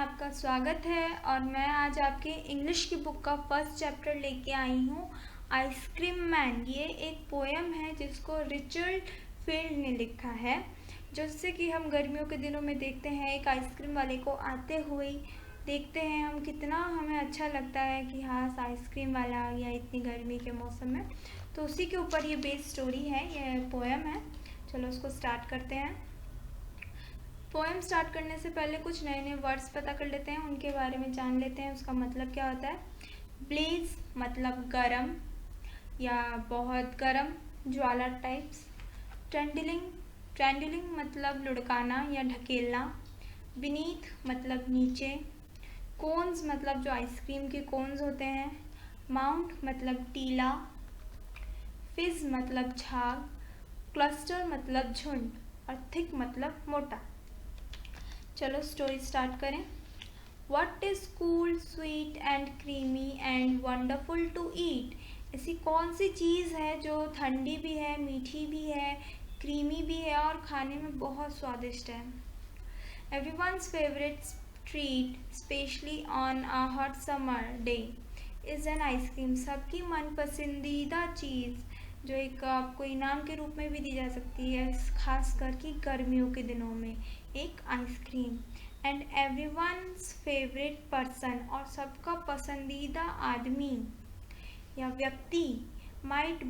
आपका स्वागत है और मैं आज आपके इंग्लिश की बुक का फर्स्ट चैप्टर लेके आई हूँ, आइसक्रीम मैन। ये एक पोएम है जिसको रिचर्ड फील्ड ने लिखा है, जिससे कि हम गर्मियों के दिनों में देखते हैं एक आइसक्रीम वाले को आते हुए देखते हैं हम, कितना हमें अच्छा लगता है कि हाँ आइसक्रीम वाला आ गया इतनी गर्मी के मौसम में। तो उसी के ऊपर ये बेस्ड स्टोरी है, ये पोएम है। चलो उसको स्टार्ट करते हैं। पोएम स्टार्ट करने से पहले कुछ नए नए वर्ड्स पता कर लेते हैं, उनके बारे में जान लेते हैं, उसका मतलब क्या होता है। ब्लेज मतलब गरम या बहुत गरम, ज्वाला टाइप्स। ट्रेंडलिंग ट्रेंडलिंग मतलब लुढ़काना या ढकेलना। बीनीथ मतलब नीचे। कोन्स मतलब जो आइसक्रीम के कोन्स होते हैं। माउंट मतलब टीला। फिज मतलब झाग। क्लस्टर मतलब झुंड और थिक मतलब मोटा। चलो स्टोरी स्टार्ट करें। What is cool, sweet and creamy and wonderful to eat? ऐसी कौन सी चीज़ है जो ठंडी भी है, मीठी भी है, क्रीमी भी है और खाने में बहुत स्वादिष्ट है। Everyone's favorite treat, especially on a hot summer day, is an ice cream. सबकी मन पसंदीदा चीज़ जो एक आपको इनाम के रूप में भी दी जा सकती है, खास करके गर्मियों के दिनों में, एक ice cream. And everyone's favourite person और सबका पसंदीदा आदमी या व्यक्ति might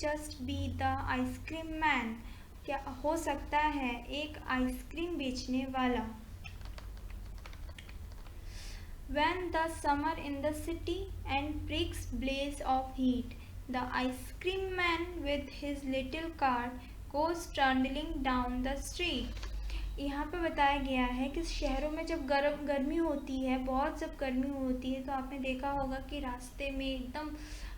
just be the ice cream man, क्या हो सकता है एक आइसक्रीम बेचने वाला। When the summer in the city and bricks blaze of heat, the ice cream man with his little cart goes trundling down the street. यहाँ पे बताया गया है कि शहरों में जब गर्मी होती है, बहुत जब गर्मी होती है, तो आपने देखा होगा कि रास्ते में एकदम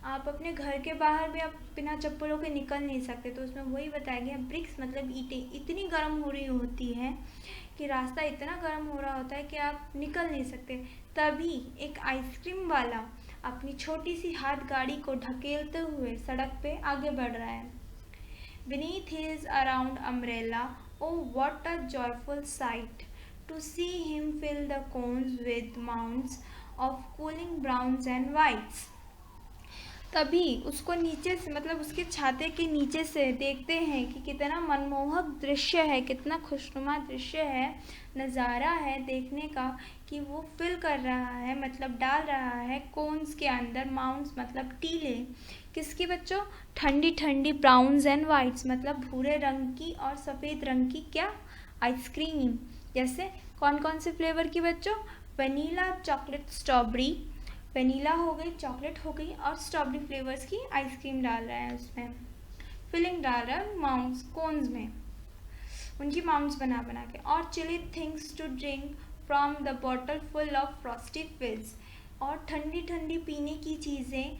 आप अपने घर के बाहर भी आप बिना चप्पलों के निकल नहीं सकते। तो उसमें वही बताया गया, ब्रिक्स मतलब ईंटें इतनी गर्म हो रही होती हैं कि रास्ता इतना गर्म हो रहा होता है कि आप निकल नहीं सकते। तभी एक आइसक्रीम वाला अपनी छोटी सी हाथ गाड़ी को ढकेलते हुए सड़क पे आगे बढ़ रहा है। Beneath his round umbrella, oh what a joyful sight to see him fill the cones with mounds of cooling browns and whites. तभी उसको नीचे से मतलब उसके छाते के नीचे से देखते हैं कि कितना मनमोहक दृश्य है, कितना खुशनुमा दृश्य है, नज़ारा है देखने का कि वो फिल कर रहा है मतलब डाल रहा है कोन्स के अंदर, माउंट्स मतलब टीले, किसकी बच्चों, ठंडी ठंडी ब्राउन्स एंड वाइट्स मतलब भूरे रंग की और सफ़ेद रंग की क्या, आइसक्रीम। जैसे कौन कौन से फ्लेवर की बच्चों, वनीला, चॉकलेट, स्ट्रॉबेरी, वनीला हो गई, चॉकलेट हो गई और स्ट्रॉबेरी फ्लेवर्स की आइसक्रीम डाल रहा है, उसमें फिलिंग डाल रहा है माउंट्स कोन्स में, उनकी माउंट्स बना बना के। और chilly things to drink from the bottle full of frosty fizz, और ठंडी ठंडी पीने की चीज़ें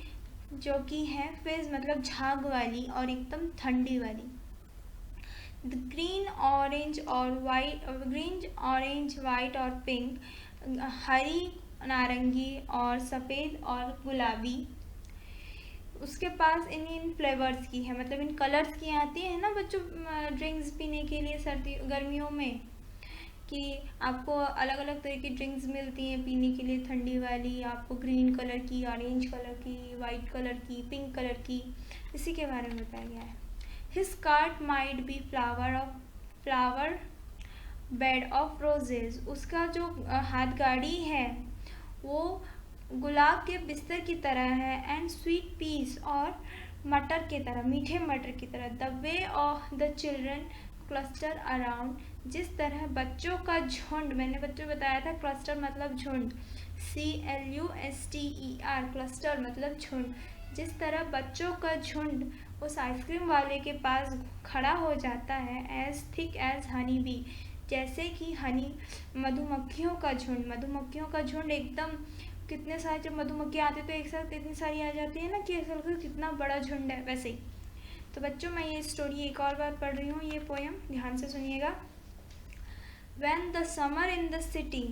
जो कि हैं फिज मतलब झाग वाली और एकदम ठंडी वाली। ग्रीन ऑरेंज वाइट और पिंक, हरी, नारंगी और सफ़ेद और गुलाबी। उसके पास इन फ्लेवर्स की है मतलब इन कलर्स की आती है ना बच्चों ड्रिंक्स पीने के लिए गर्मियों में, कि आपको अलग अलग तरह की ड्रिंक्स मिलती हैं पीने के लिए, ठंडी वाली आपको ग्रीन कलर की, ऑरेंज कलर की, वाइट कलर की, पिंक कलर की, इसी के बारे में बताया गया है। His cart might be flower bed of roses, उसका जो हाथ गाड़ी है वो गुलाब के बिस्तर की तरह है। एंड स्वीट पीस और मटर की तरह, मीठे मटर की तरह। The way of the children cluster around, जिस तरह बच्चों का झुंड, मैंने बच्चों बताया था क्लस्टर मतलब झुंड, CLUSTER, क्लस्टर मतलब झुंड, जिस तरह बच्चों का झुंड उस आइसक्रीम वाले के पास खड़ा हो जाता है। As thick as honey bee, जैसे कि हनी मधुमक्खियों का झुंड एकदम, कितने सारे जब मधुमक्खियाँ आती तो एक साथ इतनी सारी आ जाती है ना कि ऐसा लगता है कितना बड़ा झुंड है, वैसे ही। तो बच्चों मैं ये स्टोरी एक और बार पढ़ रही हूँ, ये पोएम ध्यान से सुनिएगा। When the summer in the city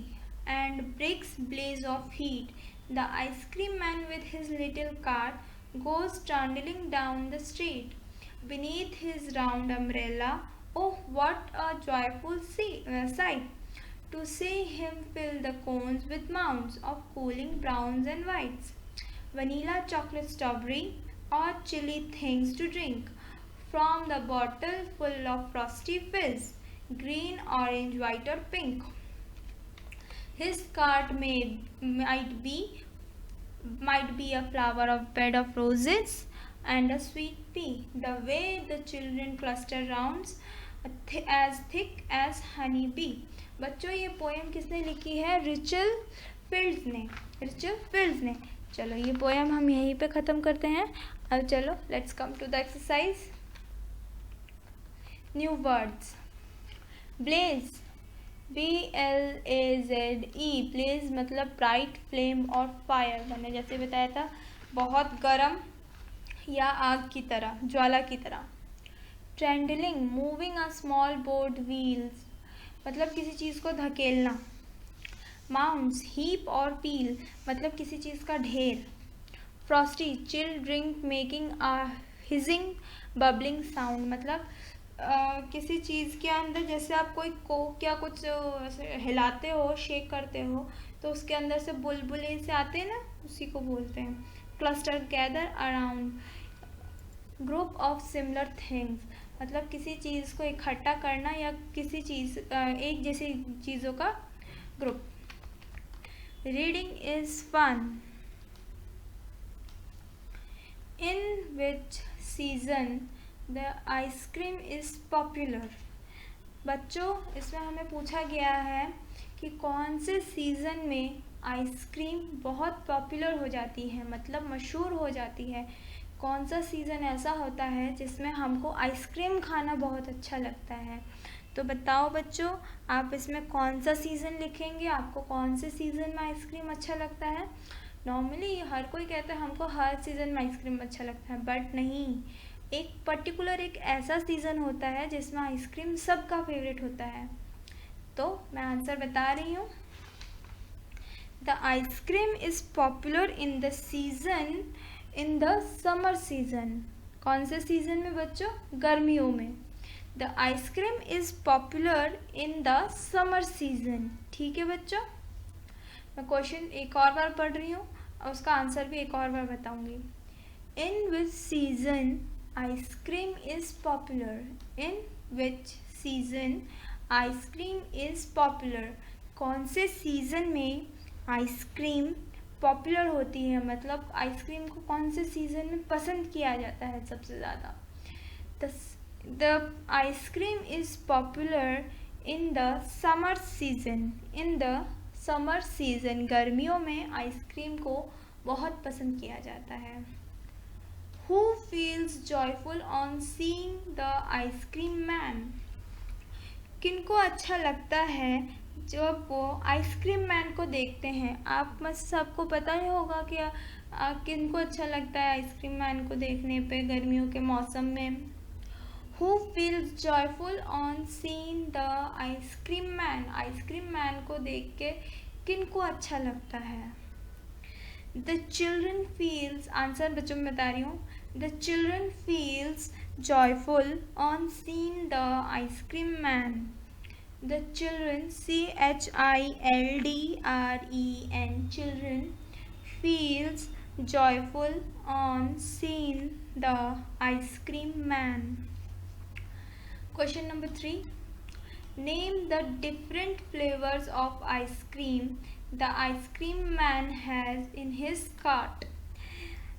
and bricks blaze of heat, the ice cream man with his little cart goes trundling down the street. Beneath his round umbrella, oh what a joyful sight to see him fill the cones with mounds of cooling browns and whites, vanilla, chocolate, strawberry, or chilly things to drink from the bottle full of frosty fizz, green, orange, white, or pink. His cart might be a flower of bed of roses and a sweet pea. The way the children cluster round as thick as honey bee. बच्चों ये poem किसने लिखी है? Rachel fields ने। चलो ये poem हम यहीं पे ख़त्म करते हैं। अब चलो let's come to the exercise. New words. Blaze, BLAZE, blaze मतलब ब्राइट, फ्लेम और फायर। मैंने जैसे बताया था बहुत गर्म या आग की तरह, ज्वाला की तरह। Trundling, moving a small boat wheels मतलब किसी चीज़ को धकेलना। माउंट्स, हीप और पील मतलब किसी चीज़ का ढेर। Frosty, chill drink making a hissing bubbling sound मतलब किसी चीज़ के अंदर जैसे आप कोई कोक या कुछ हिलाते हो, शेक करते हो तो उसके अंदर से बुलबुले से आते हैं ना, उसी को बोलते हैं। Cluster, gather around, group of similar things मतलब किसी चीज़ को इकट्ठा करना या किसी चीज़ एक जैसी चीज़ों का group. Reading is fun. In which season the ice cream is popular. बच्चों इसमें हमें पूछा गया है कि कौन से सीज़न में आइसक्रीम बहुत पॉपुलर हो जाती है मतलब मशहूर हो जाती है। कौन सा सीज़न ऐसा होता है जिसमें हमको आइसक्रीम खाना बहुत अच्छा लगता है। तो बताओ बच्चों आप इसमें कौन सा सीज़न लिखेंगे, आपको कौन से सीज़न में आइसक्रीम अच्छा लगता है। नॉर्मली हर कोई कहता है हमको हर सीज़न में आइसक्रीम अच्छा लगता है, बट नहीं, एक पर्टिकुलर एक ऐसा सीज़न होता है जिसमें आइसक्रीम सबका फेवरेट होता है। तो मैं आंसर बता रही हूँ। The ice cream is popular in the season in the summer season. कौन से सीज़न में बच्चों? गर्मियों में। The ice cream is popular in the summer season. ठीक है बच्चों, मैं क्वेश्चन एक और बार पढ़ रही हूँ और उसका आंसर भी एक और बार बताऊँगी। In which season ice cream is popular. In which season ice cream is popular. कौन से सीज़न में आइसक्रीम पॉपुलर होती है मतलब आइसक्रीम को कौन से सीज़न में पसंद किया जाता है सबसे ज़्यादा। The ice cream is popular in the summer season. In the summer season गर्मियों में आइसक्रीम को बहुत पसंद किया जाता है। Who feels joyful on seeing the ice cream man? किनको अच्छा लगता है जब वो आइसक्रीम मैन को देखते हैं। आप मत सबको पता ही होगा कि किनको अच्छा लगता है आइसक्रीम मैन को देखने पे गर्मियों के मौसम में। Who feels joyful on seeing the ice cream man? Ice cream man को देख के किनको अच्छा लगता है। The children feels, आंसर बच्चों में बता रही हूँ। The children feels joyful on seeing the ice cream man. The children, CHILDREN, children feels joyful on seeing the ice cream man. Question number 3. Name the different flavors of ice cream the ice cream man has in his cart.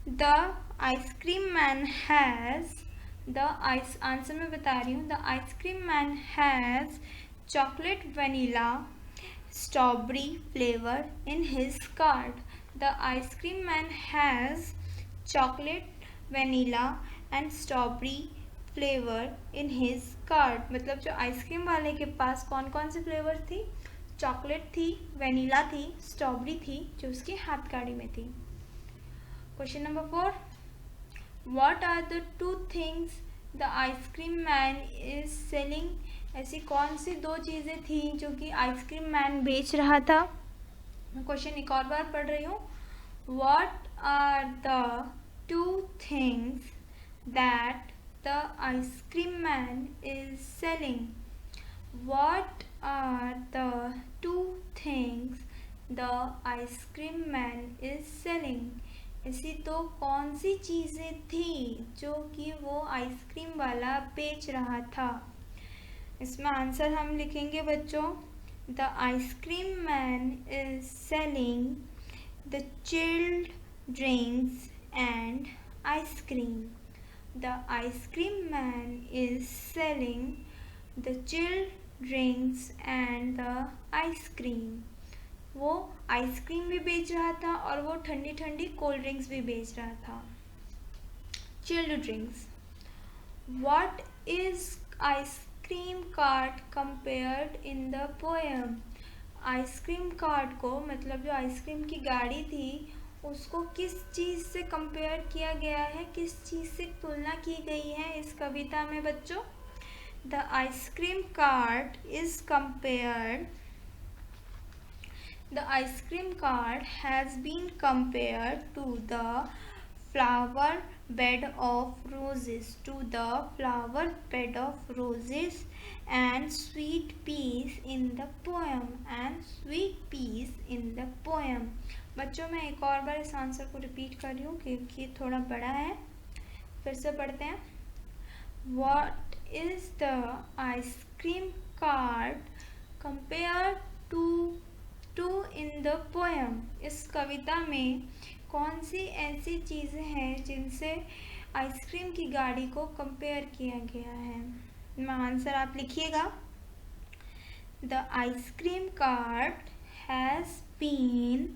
The ice cream man has answer मैं बता रही हूँ। The ice cream man has chocolate, vanilla, strawberry flavor in his cart. The ice cream man has chocolate, vanilla and strawberry flavor in his cart. मतलब जो ice cream वाले के पास कौन कौन से फ्लेवर थी? चॉकलेट थी, वेनिला थी, स्ट्रॉबेरी थी जो उसकी हाथ गाड़ी में थी। Question number 4. What are the 2 things the ice cream man is selling? ऐसी कौन सी 2 चीज़ें थी जो कि आइसक्रीम मैन बेच रहा था। मैं क्वेश्चन एक और बार पढ़ रही हूँ। What are the 2 things that the ice cream man is selling? What are the two things the ice cream man is selling? ऐसी तो कौन सी चीज़ें थी जो कि वो आइसक्रीम वाला बेच रहा था? इसमें आंसर हम लिखेंगे बच्चों, the ice cream man is selling the chilled drinks and ice cream. The ice cream man is selling the chilled drinks and the ice cream. वो आइसक्रीम भी बेच रहा था और वो ठंडी ठंडी कोल्ड ड्रिंक्स भी बेच रहा था. Chilled drinks. What is ice cream cart compared in the poem? Ice cream cart को, मतलब जो आइसक्रीम की गाड़ी थी, उसको किस चीज़ से कंपेयर किया गया है, किस चीज़ से तुलना की गई है इस कविता में बच्चों? The ice cream cart is compared, the ice cream cart has been compared to the flower bed of roses, to the flower bed of roses and sweet peas in the poem, and sweet peas in the poem. बच्चों मैं एक और बार इस answer को repeat कर रही हूँ क्योंकि ये थोड़ा बड़ा है. फिर से पढ़ते हैं. What is the ice cream cart compared to in the poem? इस कविता में कौन सी ऐसी चीज़ें हैं जिनसे आइसक्रीम की गाड़ी को कंपेयर किया गया है? मैं आंसर आप लिखिएगा. The ice cream cart has been,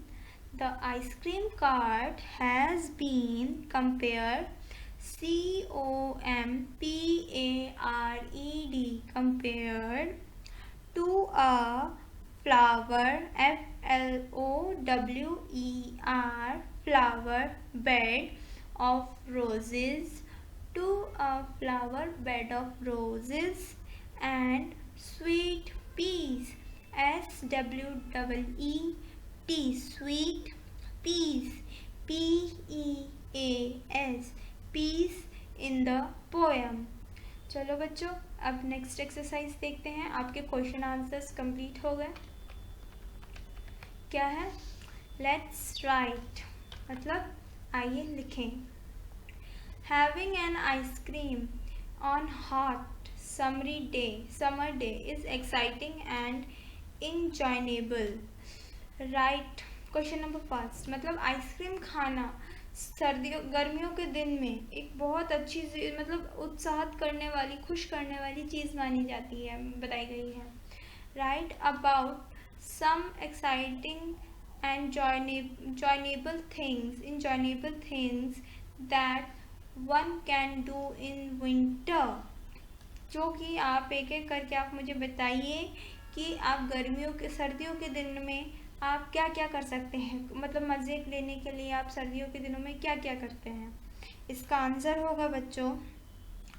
the ice cream cart has been compare, COMPARED, compared to a flower, FLOWER, flower bed of roses, to a flower bed of roses and sweet peas, SWEET, sweet peas, PEAS, peas in the poem. चलो बच्चों, अब next exercise देखते हैं. आपके question answers complete हो गए. क्या है? लेट्स राइट, मतलब आइए लिखें. Having an ice cream on hot summer day is exciting and enjoyable. Right. Question number first, मतलब आइसक्रीम खाना गर्मियों के दिन में एक बहुत अच्छी, मतलब उत्साहित करने वाली, खुश करने वाली चीज़ मानी जाती है, बताई गई है. Write about some exciting and enjoyable things that one can do in winter. जो कि आप एक एक करके आप मुझे बताइए कि आप सर्दियों के दिन में आप क्या क्या कर सकते हैं, मतलब मज़े लेने के लिए आप सर्दियों के दिनों में क्या क्या करते हैं. इसका आंसर होगा बच्चों,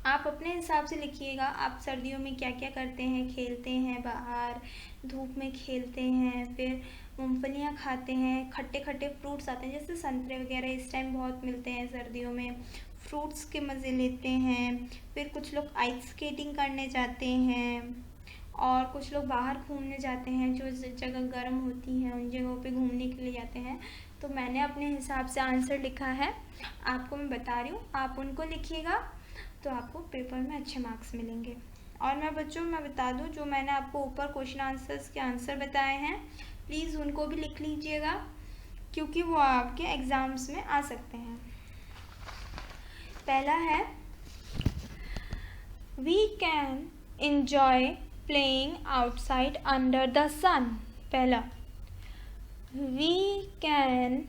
आप अपने हिसाब से लिखिएगा. आप सर्दियों में क्या क्या करते हैं? खेलते हैं बाहर, धूप में खेलते हैं, फिर मूंगफलियाँ खाते हैं, खट्टे खट्टे फ्रूट्स आते हैं जैसे संतरे वगैरह इस टाइम बहुत मिलते हैं सर्दियों में, फ्रूट्स के मज़े लेते हैं. फिर कुछ लोग आइस स्केटिंग करने जाते हैं और कुछ लोग बाहर घूमने जाते हैं, जो जगह गर्म होती हैं उन जगहों पे घूमने के लिए जाते हैं. तो मैंने अपने हिसाब से आंसर लिखा है, आपको मैं बता रही हूँ, आप उनको लिखिएगा तो आपको पेपर में अच्छे मार्क्स मिलेंगे. और मैं बच्चों मैं बता दूँ, जो मैंने आपको ऊपर क्वेश्चन आंसर्स के आंसर बताए हैं, प्लीज़ उनको भी लिख लीजिएगा क्योंकि वो आपके एग्ज़ाम्स में आ सकते हैं. पहला है, we can enjoy playing outside under the sun. पहला, we can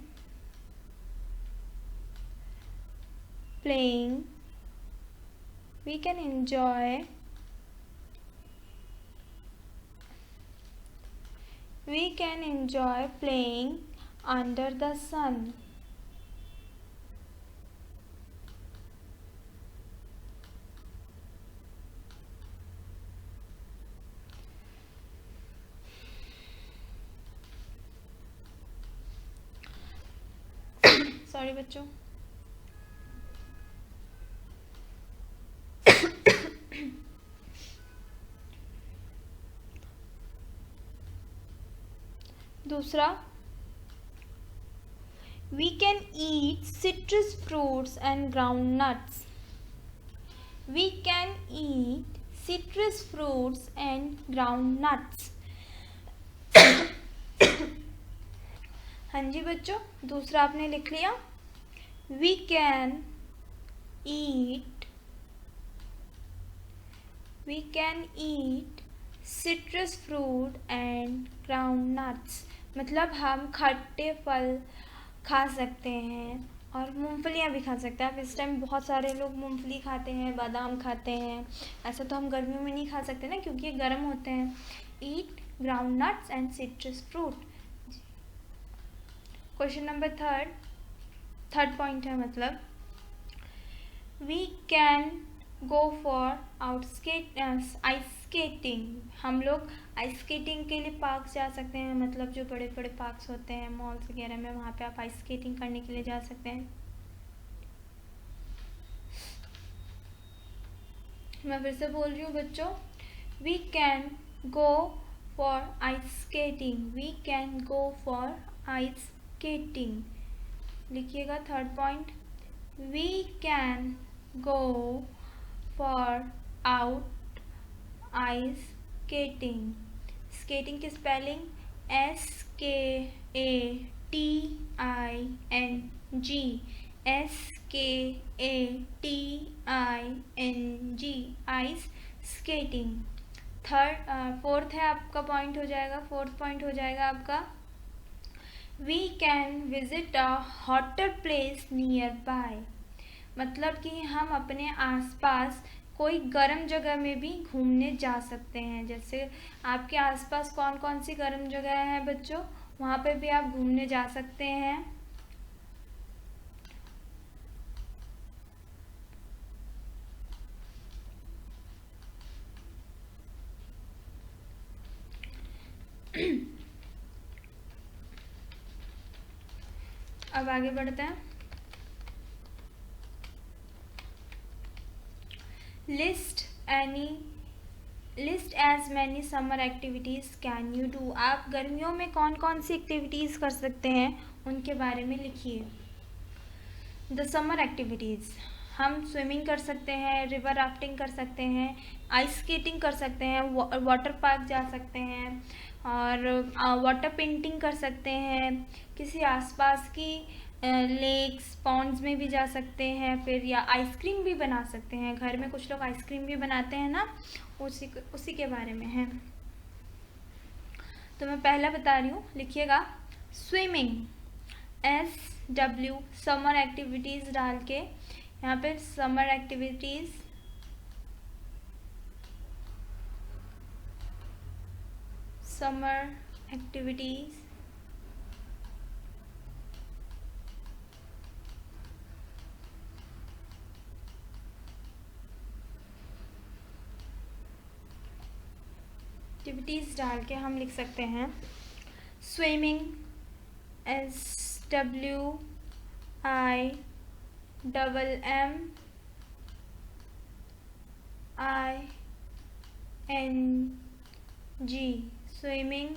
enjoy playing under the sun. Sorry बच्चों. दूसरा, we can eat citrus fruits and groundnuts. We can eat citrus fruits and groundnuts. हाँ जी बच्चों, दूसरा आपने लिख लिया। We can eat citrus fruit and groundnuts, मतलब हम खट्टे फल खा सकते हैं और मूंगफलियाँ भी खा सकते हैं। आप इस टाइम बहुत सारे लोग मूंगफली खाते हैं, बादाम खाते हैं। ऐसा तो हम गर्मियों में नहीं खा सकते ना, क्योंकि ये गर्म होते हैं। Eat groundnuts and citrus fruit. Question number third point है, मतलब we can go for ice skating. हम लोग आइस स्केटिंग के लिए पार्क जा सकते हैं, मतलब जो बड़े बड़े पार्क्स होते हैं मॉल्स वगैरह में, वहाँ पे आप आइस स्केटिंग करने के लिए जा सकते हैं। मैं फिर से बोल रही हूँ बच्चों, we can go for ice skating. We can go for ice skating. लिखिएगा third point, we can go for out ice skating. Skating की spelling SKATING, SKATING, ice skating. Fourth है आपका पॉइंट हो जाएगा, फोर्थ पॉइंट हो जाएगा आपका, we can visit a hotter place nearby. मतलब कि हम अपने आसपास कोई गर्म जगह में भी घूमने जा सकते हैं। जैसे आपके आसपास कौन कौन सी गर्म जगह है बच्चों, वहाँ पे भी आप घूमने जा सकते हैं। अब आगे बढ़ते हैं। List as many summer activities can you do. आप गर्मियों में कौन कौन सी एक्टिविटीज़ कर सकते हैं, उनके बारे में लिखिए। द समर एक्टिविटीज़, हम स्विमिंग कर सकते हैं, रिवर राफ्टिंग कर सकते हैं, आइस स्केटिंग कर सकते हैं, वाटर पार्क जा सकते हैं, और वाटर पेंटिंग कर सकते हैं, किसी आसपास की लेक्स पॉन्ड्स में भी जा सकते हैं, फिर या आइसक्रीम भी बना सकते हैं। घर में कुछ लोग आइसक्रीम भी बनाते हैं ना, उसी के बारे में है। तो मैं पहला बता रही हूँ, लिखिएगा स्विमिंग, SW, समर एक्टिविटीज़ डाल के यहाँ पे समर एक्टिविटीज़, एक्टिविटीज़ डाल के हम लिख सकते हैं swimming, SWIMMING, swimming.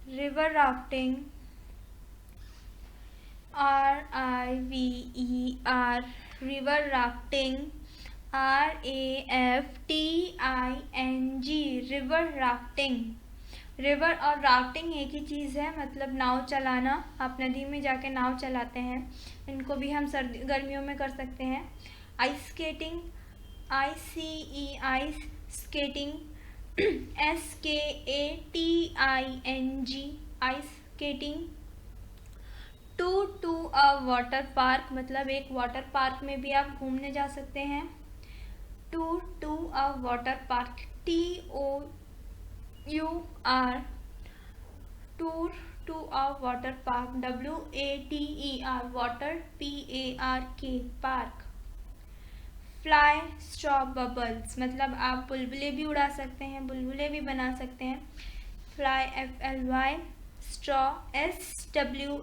River rafting, RIVER, river rafting, RAFTING, river rafting. River और राफ्टिंग एक ही चीज़ है, मतलब नाव चलाना। आप नदी में जाके नाव चलाते हैं, इनको भी हम गर्मियों में कर सकते हैं। Ice skating, ICE, ice skating, SKATING, ice skating. To a water park, मतलब एक वाटर पार्क में भी आप घूमने जा सकते हैं। To a water park, TOUR, tour to a water park, WATER, water, PARK, park. Fly straw bubbles, मतलब आप बुलबुले भी उड़ा सकते हैं, बुलबुले भी बना सकते हैं। Fly, FLY, straw, SWATTER,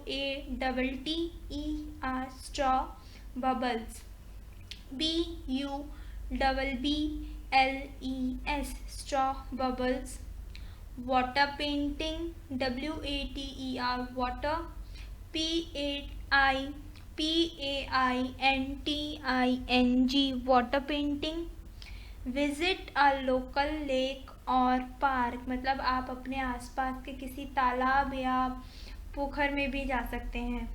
straw bubbles. BUBBLES, straw bubbles. Water painting, WATER water, PAINTING water painting. Visit a local lake और पार्क, मतलब आप अपने आसपास के किसी तालाब या पोखर में भी जा सकते हैं।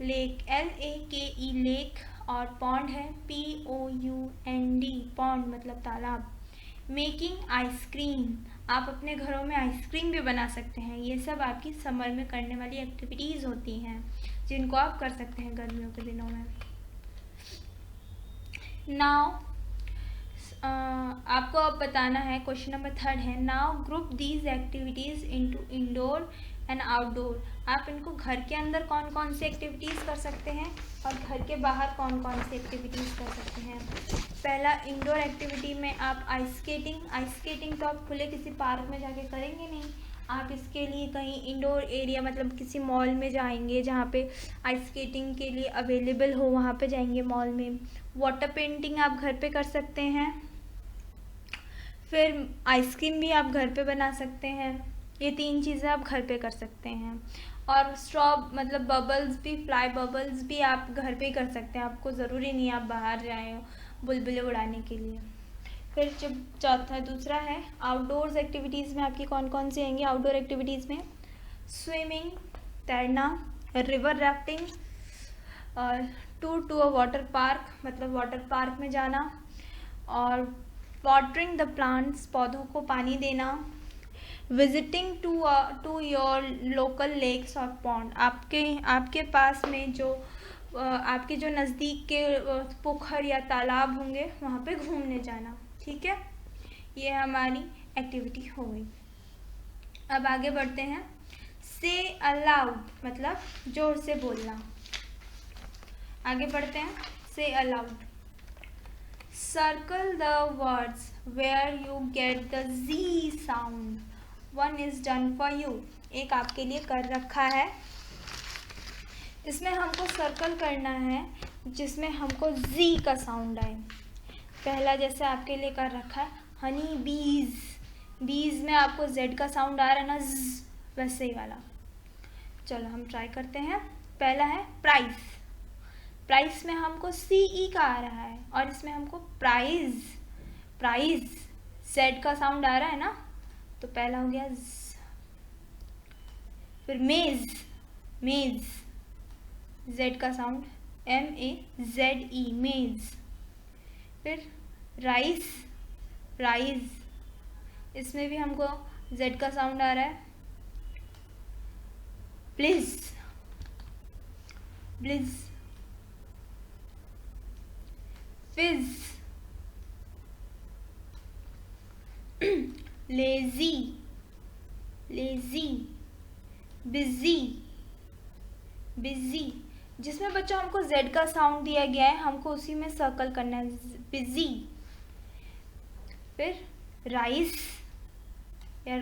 लेक, LAKE लेक, और पॉन्ड है POUND पॉन्ड मतलब तालाब। मेकिंग आइसक्रीम, आप अपने घरों में आइसक्रीम भी बना सकते हैं। ये सब आपकी समर में करने वाली एक्टिविटीज़ होती हैं जिनको आप कर सकते हैं गर्मियों के दिनों में। नाउ आपको अब बताना है, क्वेश्चन नंबर 3 है, now group these activities into indoor and outdoor. आप इनको घर के अंदर कौन कौन सी एक्टिविटीज़ कर सकते हैं और घर के बाहर कौन कौन सी एक्टिविटीज़ कर सकते हैं। पहला, इंडोर एक्टिविटी में आप आइस स्केटिंग तो आप खुले किसी पार्क में जाके करेंगे नहीं, आप इसके लिए कहीं इंडोर एरिया मतलब किसी मॉल में जाएंगे जहाँ पे आइस स्केटिंग के लिए अवेलेबल हो, वहाँ पे जाएंगे मॉल में। वाटर पेंटिंग आप घर पे कर सकते हैं। फिर आइसक्रीम भी आप घर पे बना सकते हैं। ये 3 चीज़ें आप घर पे कर सकते हैं। और मतलब बबल्स भी, फ्लाई बबल्स भी आप घर पे ही कर सकते हैं, आपको ज़रूरी नहीं आप बाहर जाएं बुलबुले उड़ाने के लिए। फिर जब दूसरा है आउटडोर्स एक्टिविटीज़ में आपकी कौन कौन सी आएंगी। आउटडोर एक्टिविटीज़ में स्विमिंग, तैरना, रिवर राफ्टिंग, और tour to a water park मतलब वाटर पार्क में जाना, और वाटरिंग द प्लांट्स, पौधों को पानी देना, visiting to your local lakes और पॉन्ड, आपके पास में जो आपके जो नज़दीक के पोखर या तालाब होंगे वहाँ पे घूमने जाना। ठीक है, ये हमारी एक्टिविटी हो गई। अब आगे बढ़ते हैं। से अलाउड मतलब जोर से बोलना। आगे बढ़ते हैं। Say aloud, circle the words where you get the Z sound, 1 is done for you, एक आपके लिए कर रखा है। इसमें हमको सर्कल करना है जिसमें हमको Z का साउंड आए। पहला जैसे आपके लिए कर रखा है हनी बीज, बीज में आपको Z का साउंड आ रहा है ना, Z, वैसे ही वाला। चलो हम ट्राई करते हैं। पहला है प्राइस, प्राइस में हमको CE का आ रहा है और इसमें हमको प्राइज Z का साउंड आ रहा है ना, तो पहला हो गया Z। फिर मेज Z का साउंड MAZE मेज। फिर राइस, इसमें भी हमको Z का साउंड आ रहा है। ब्लिज, फिज, लेजी, बिजी, जिसमें बच्चों हमको Z का साउंड दिया गया है हमको उसी में सर्कल करना है, बिजी। फिर राइस या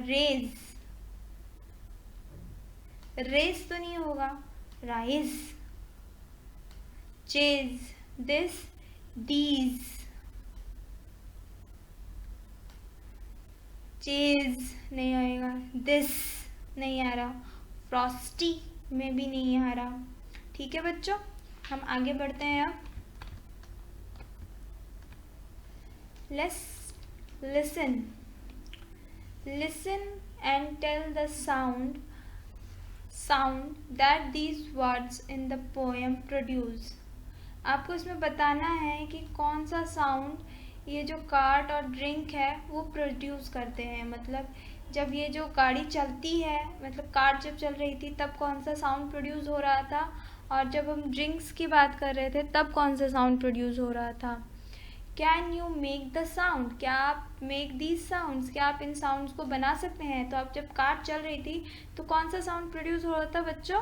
रेस तो नहीं होगा, राइस। चेज, दीज, चेज नहीं आएगा, दिस नहीं आ रहा, फ्रॉस्टी में भी नहीं आ रहा। ठीक है बच्चों, हम आगे बढ़ते हैं। अब let's listen and tell the sound that these words in the poem produce. आपको इसमें बताना है कि कौन सा साउंड ये जो कार्ट और ड्रिंक है वो प्रोड्यूस करते हैं। मतलब जब ये जो गाड़ी चलती है, मतलब कार्ट जब चल रही थी तब कौन सा साउंड प्रोड्यूस हो रहा था, और जब हम ड्रिंक्स की बात कर रहे थे तब कौन सा साउंड प्रोड्यूस हो रहा था। Can you make the sound, क्या आप मेक दीज साउंड्स, क्या आप इन साउंड्स को बना सकते हैं। तो अब जब कार्ट चल रही थी तो कौन सा साउंड प्रोड्यूस हो रहा था बच्चों।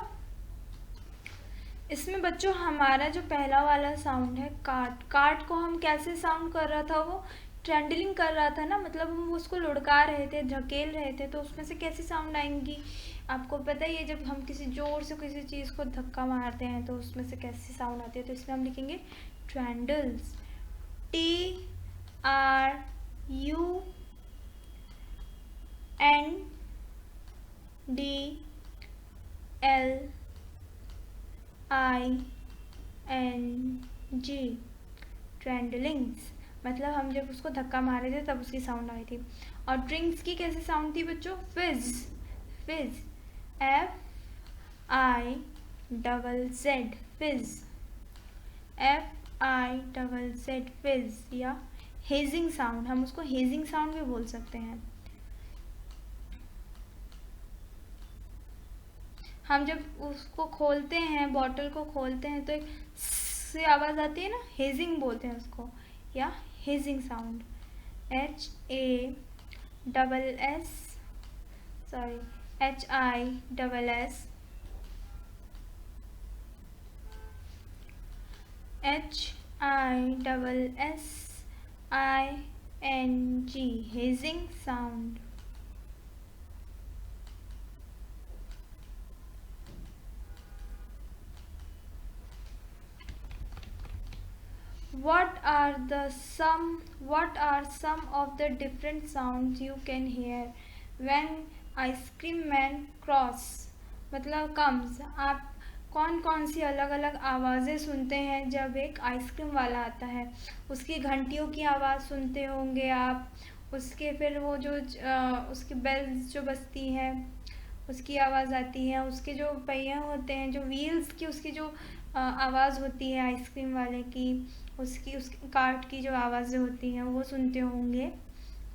इसमें बच्चों हमारा जो पहला वाला साउंड है कार्ट को हम कैसे साउंड कर रहा था, वो ट्रेंडलिंग कर रहा था ना, मतलब हम उसको लुढ़का रहे थे, धकेल रहे थे, तो उसमें से कैसी साउंड आएंगी आपको पता ही है। जब हम किसी जोर से किसी चीज़ को धक्का मारते हैं तो उसमें से कैसी साउंड आती है, तो इसमें हम लिखेंगे ट्रेंडल्स, TRUNDLES। ट्रेंडलिंग्स, मतलब हम जब उसको धक्का मारे थे तब उसकी साउंड आई थी। और ड्रिंक्स की कैसे साउंड थी बच्चों? फिज, फिज, FIZZ, फिज, FIZZ, फिज। या हेजिंग साउंड, हम उसको हेजिंग साउंड भी बोल सकते हैं। हम जब उसको खोलते हैं, बॉटल को खोलते हैं तो एक से आवाज़ आती है ना, हेजिंग बोलते हैं उसको, या hedging sound. HISSING, hedging sound. What are some of the different sounds you can hear when ice cream man cross, मतलब comes? आप कौन कौन सी अलग अलग आवाज़ें सुनते हैं जब एक आइसक्रीम वाला आता है? उसकी घंटियों की आवाज़ सुनते होंगे आप, उसके फिर वो जो उसकी बेल्स जो बजती हैं उसकी आवाज़ आती है, उसके जो पहिए होते हैं, जो व्हील्स की उसकी जो आवाज़ होती है आइसक्रीम वाले की, उसकी कार्ट की जो आवाज़ें होती हैं वो सुनते होंगे।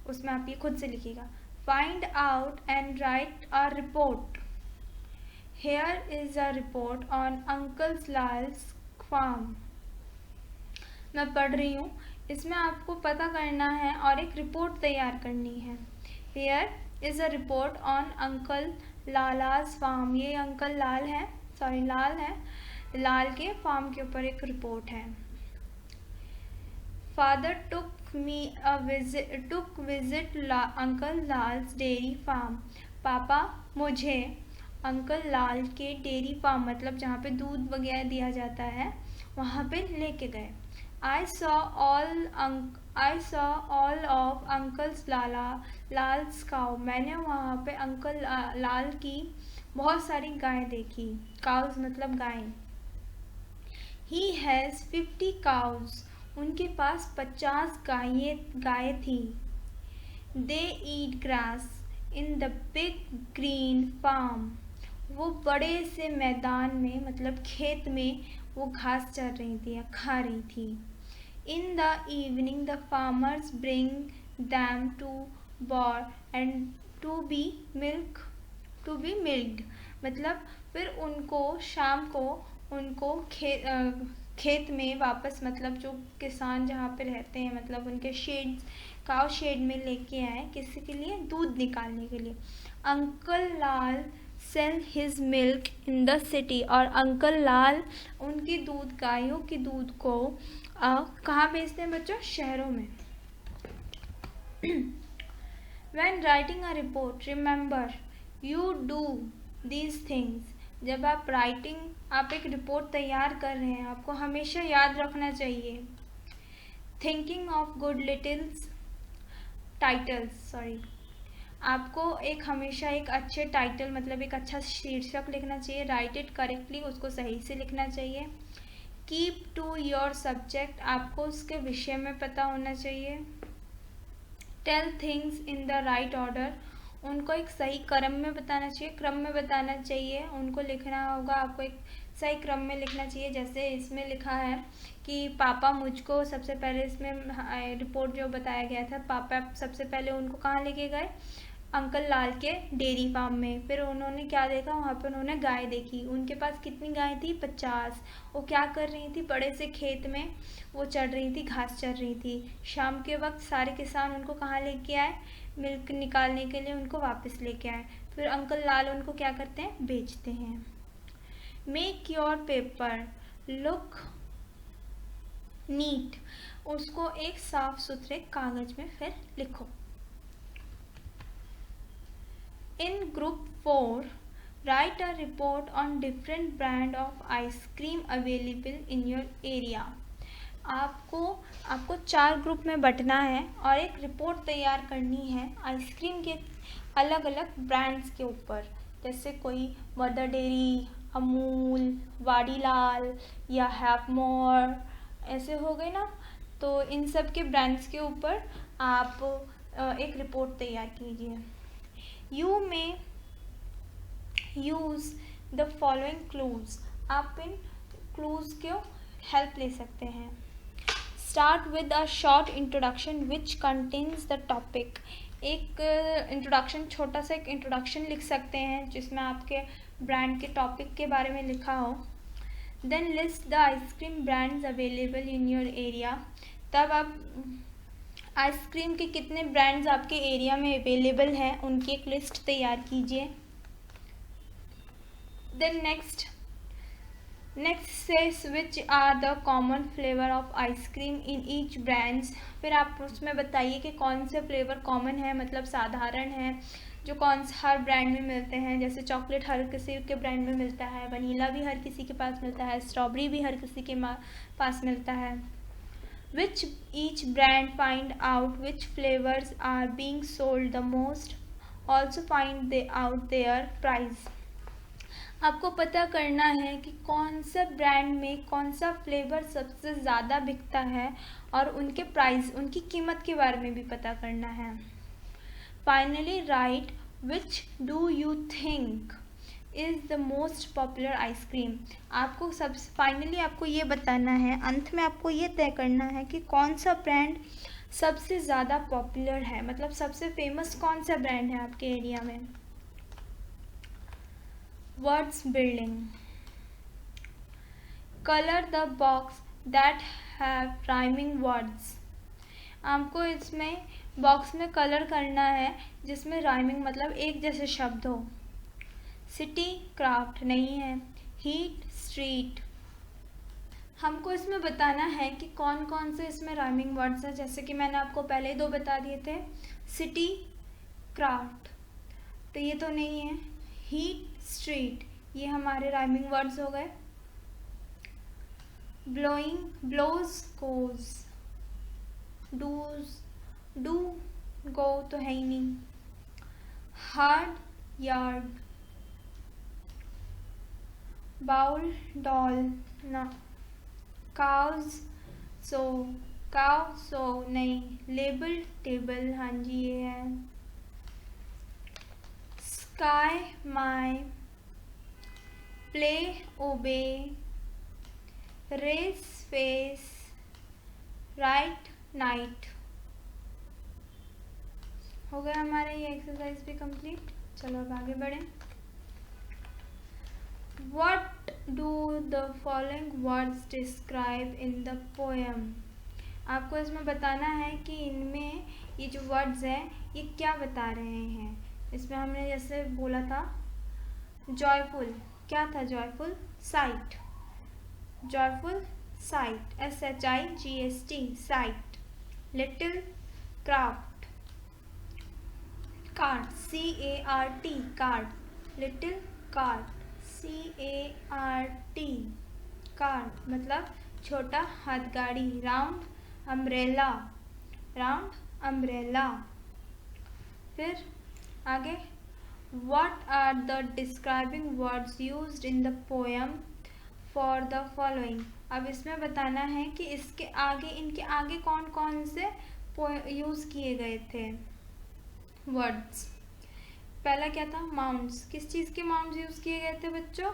उसमें आप ये खुद से लिखिएगा। Find out and write a report. Here is a report on uncle Lal's farm. मैं पढ़ रही हूँ, इसमें आपको पता करना है और एक रिपोर्ट तैयार करनी है। Here is a report on uncle Lala's farm. ये अंकल लाल है, लाल है, लाल के फार्म के ऊपर एक रिपोर्ट है। Father took visit uncle Lal's dairy farm. पापा मुझे अंकल लाल के डेयरी फार्म, मतलब जहाँ पे दूध वगैरह दिया जाता है, वहाँ पे लेके गए। I saw all of Uncle's Lals cow. मैंने वहाँ पे अंकल लाल की बहुत सारी गायें देखी। काउज मतलब गायें। He has 50 cows. उनके पास 50 गायें थी। They eat grass in the big green farm. वो बड़े से मैदान में, मतलब खेत में वो घास चर रही थी या खा रही थी। In the evening the farmers bring them to bar and to be milked, मतलब फिर उनको शाम को उनको खेत में वापस, मतलब जो किसान जहाँ पे रहते हैं, मतलब उनके काउ शेड में लेके आए, किसी के लिए? दूध निकालने के लिए। Uncle Lal sell his milk in the city. और अंकल लाल उनकी दूध, गायों की दूध को कहाँ बेचते हैं बच्चों? शहरों में। When writing a report, remember you do these things. जब आप आप एक रिपोर्ट तैयार कर रहे हैं, आपको हमेशा याद रखना चाहिए। Thinking of good titles, आपको हमेशा एक अच्छे टाइटल, मतलब एक अच्छा शीर्षक लिखना चाहिए। राइट इट करेक्टली, उसको सही से लिखना चाहिए। कीप टू योर सब्जेक्ट, आपको उसके विषय में पता होना चाहिए। Tell things in the right order, उनको एक सही क्रम में बताना चाहिए, उनको लिखना होगा, आपको एक सही क्रम में लिखना चाहिए। जैसे इसमें लिखा है कि पापा मुझको सबसे पहले, इसमें रिपोर्ट जो बताया गया था, पापा सबसे पहले उनको कहाँ लेके गए? अंकल लाल के डेयरी फार्म में। फिर उन्होंने क्या देखा? वहाँ पे उन्होंने गाय देखी। उनके पास कितनी गाय थी? 50। वो क्या कर रही थी? बड़े से खेत में वो चढ़ रही थी, घास चर रही थी। शाम के वक्त सारे किसान उनको कहाँ लेके आए? मिल्क निकालने के लिए उनको वापस लेके आए। फिर अंकल लाल उनको क्या करते हैं? बेचते हैं। Make your paper look neat, उसको एक साफ सुथरे कागज में फिर लिखो। In group 4, write a report on different brand of ice cream available in your area. आपको 4 ग्रुप में बंटना है और एक रिपोर्ट तैयार करनी है आइसक्रीम के अलग अलग ब्रांड्स के ऊपर जैसे कोई मदर डेयरी, अमूल, वाडीलाल या हैवमोर, ऐसे हो गए ना। तो इन सब के ब्रांड्स के ऊपर आप एक रिपोर्ट तैयार कीजिए। यू में यूज़ द फॉलोइंग क्लूज, आप इन क्लूज को हेल्प ले सकते हैं। Start with a short introduction which contains the topic, एक इंट्रोडक्शन, छोटा सा एक इंट्रोडक्शन लिख सकते हैं जिसमें आपके ब्रांड के टॉपिक के बारे में लिखा हो। Then list the ice cream brands available in your area, तब आप आइसक्रीम के कितने ब्रांड्स आपके एरिया में अवेलेबल हैं उनकी एक लिस्ट तैयार कीजिए। Then next says which are the common flavor of ice cream in each brands, फिर आप उसमें बताइए कि कौन से फ्लेवर कॉमन है, मतलब साधारण है, जो कौन से हर ब्रांड में मिलते हैं। जैसे चॉकलेट हर किसी के ब्रांड में मिलता है, वनीला भी हर किसी के पास मिलता है, स्ट्रॉबेरी भी हर किसी के पास मिलता है। Which each brand find out which flavors are being sold the most, also find out their price, आपको पता करना है कि कौन सा ब्रांड में कौन सा फ्लेवर सबसे ज़्यादा बिकता है और उनके प्राइस, उनकी कीमत के बारे में भी पता करना है। Finally right which do you think is the most popular ice cream, आपको सबसे फाइनली आपको ये बताना है, अंत में आपको ये तय करना है कि कौन सा ब्रांड सबसे ज़्यादा पॉपुलर है, मतलब सबसे फेमस कौन सा ब्रांड है आपके एरिया में। Words building. Color the box that have rhyming words. आपको इसमें बॉक्स में कलर करना है जिसमें राइमिंग मतलब एक जैसे शब्द हो। सिटी क्राफ्ट नहीं है, हीट स्ट्रीट। हमको इसमें बताना है कि कौन कौन से इसमें राइमिंग वर्ड्स हैं, जैसे कि मैंने आपको पहले ही 2 बता दिए थे, सिटी क्राफ्ट तो ये तो नहीं है, हीट स्ट्रीट ये हमारे राइमिंग वर्ड्स हो गए। Blowing blows goes, does do go तो है ही नहीं, हार्ड यार्ड, बाउल डॉल ना, काउज सो काउ सो नहीं, लेबल टेबल हाँ जी ये है, sky my, play obey, race face, right night. हो गया हमारा ये एक्सरसाइज भी कंप्लीट। चलो अब आगे बढ़ें। What do the following words describe in the poem? आपको इसमें बताना है कि इनमें ये जो वर्ड्स हैं ये क्या बता रहे हैं। इसमें हमने जैसे बोला था जॉयफुल, क्या था joyful? Sight, joyful sight, SHIGHT sight. Little craft, cart, CART cart, little cart, CART cart मतलब छोटा हाथगाड़ी। Round umbrella, round umbrella. फिर आगे What are the describing words used in the poem for the following? अब इसमें बताना है कि इसके आगे, इनके आगे कौन कौन से यूज़ किए गए थे वर्ड्स। पहला क्या था? माउंट्स। किस चीज़ के माउंट्स यूज़ किए गए थे बच्चों?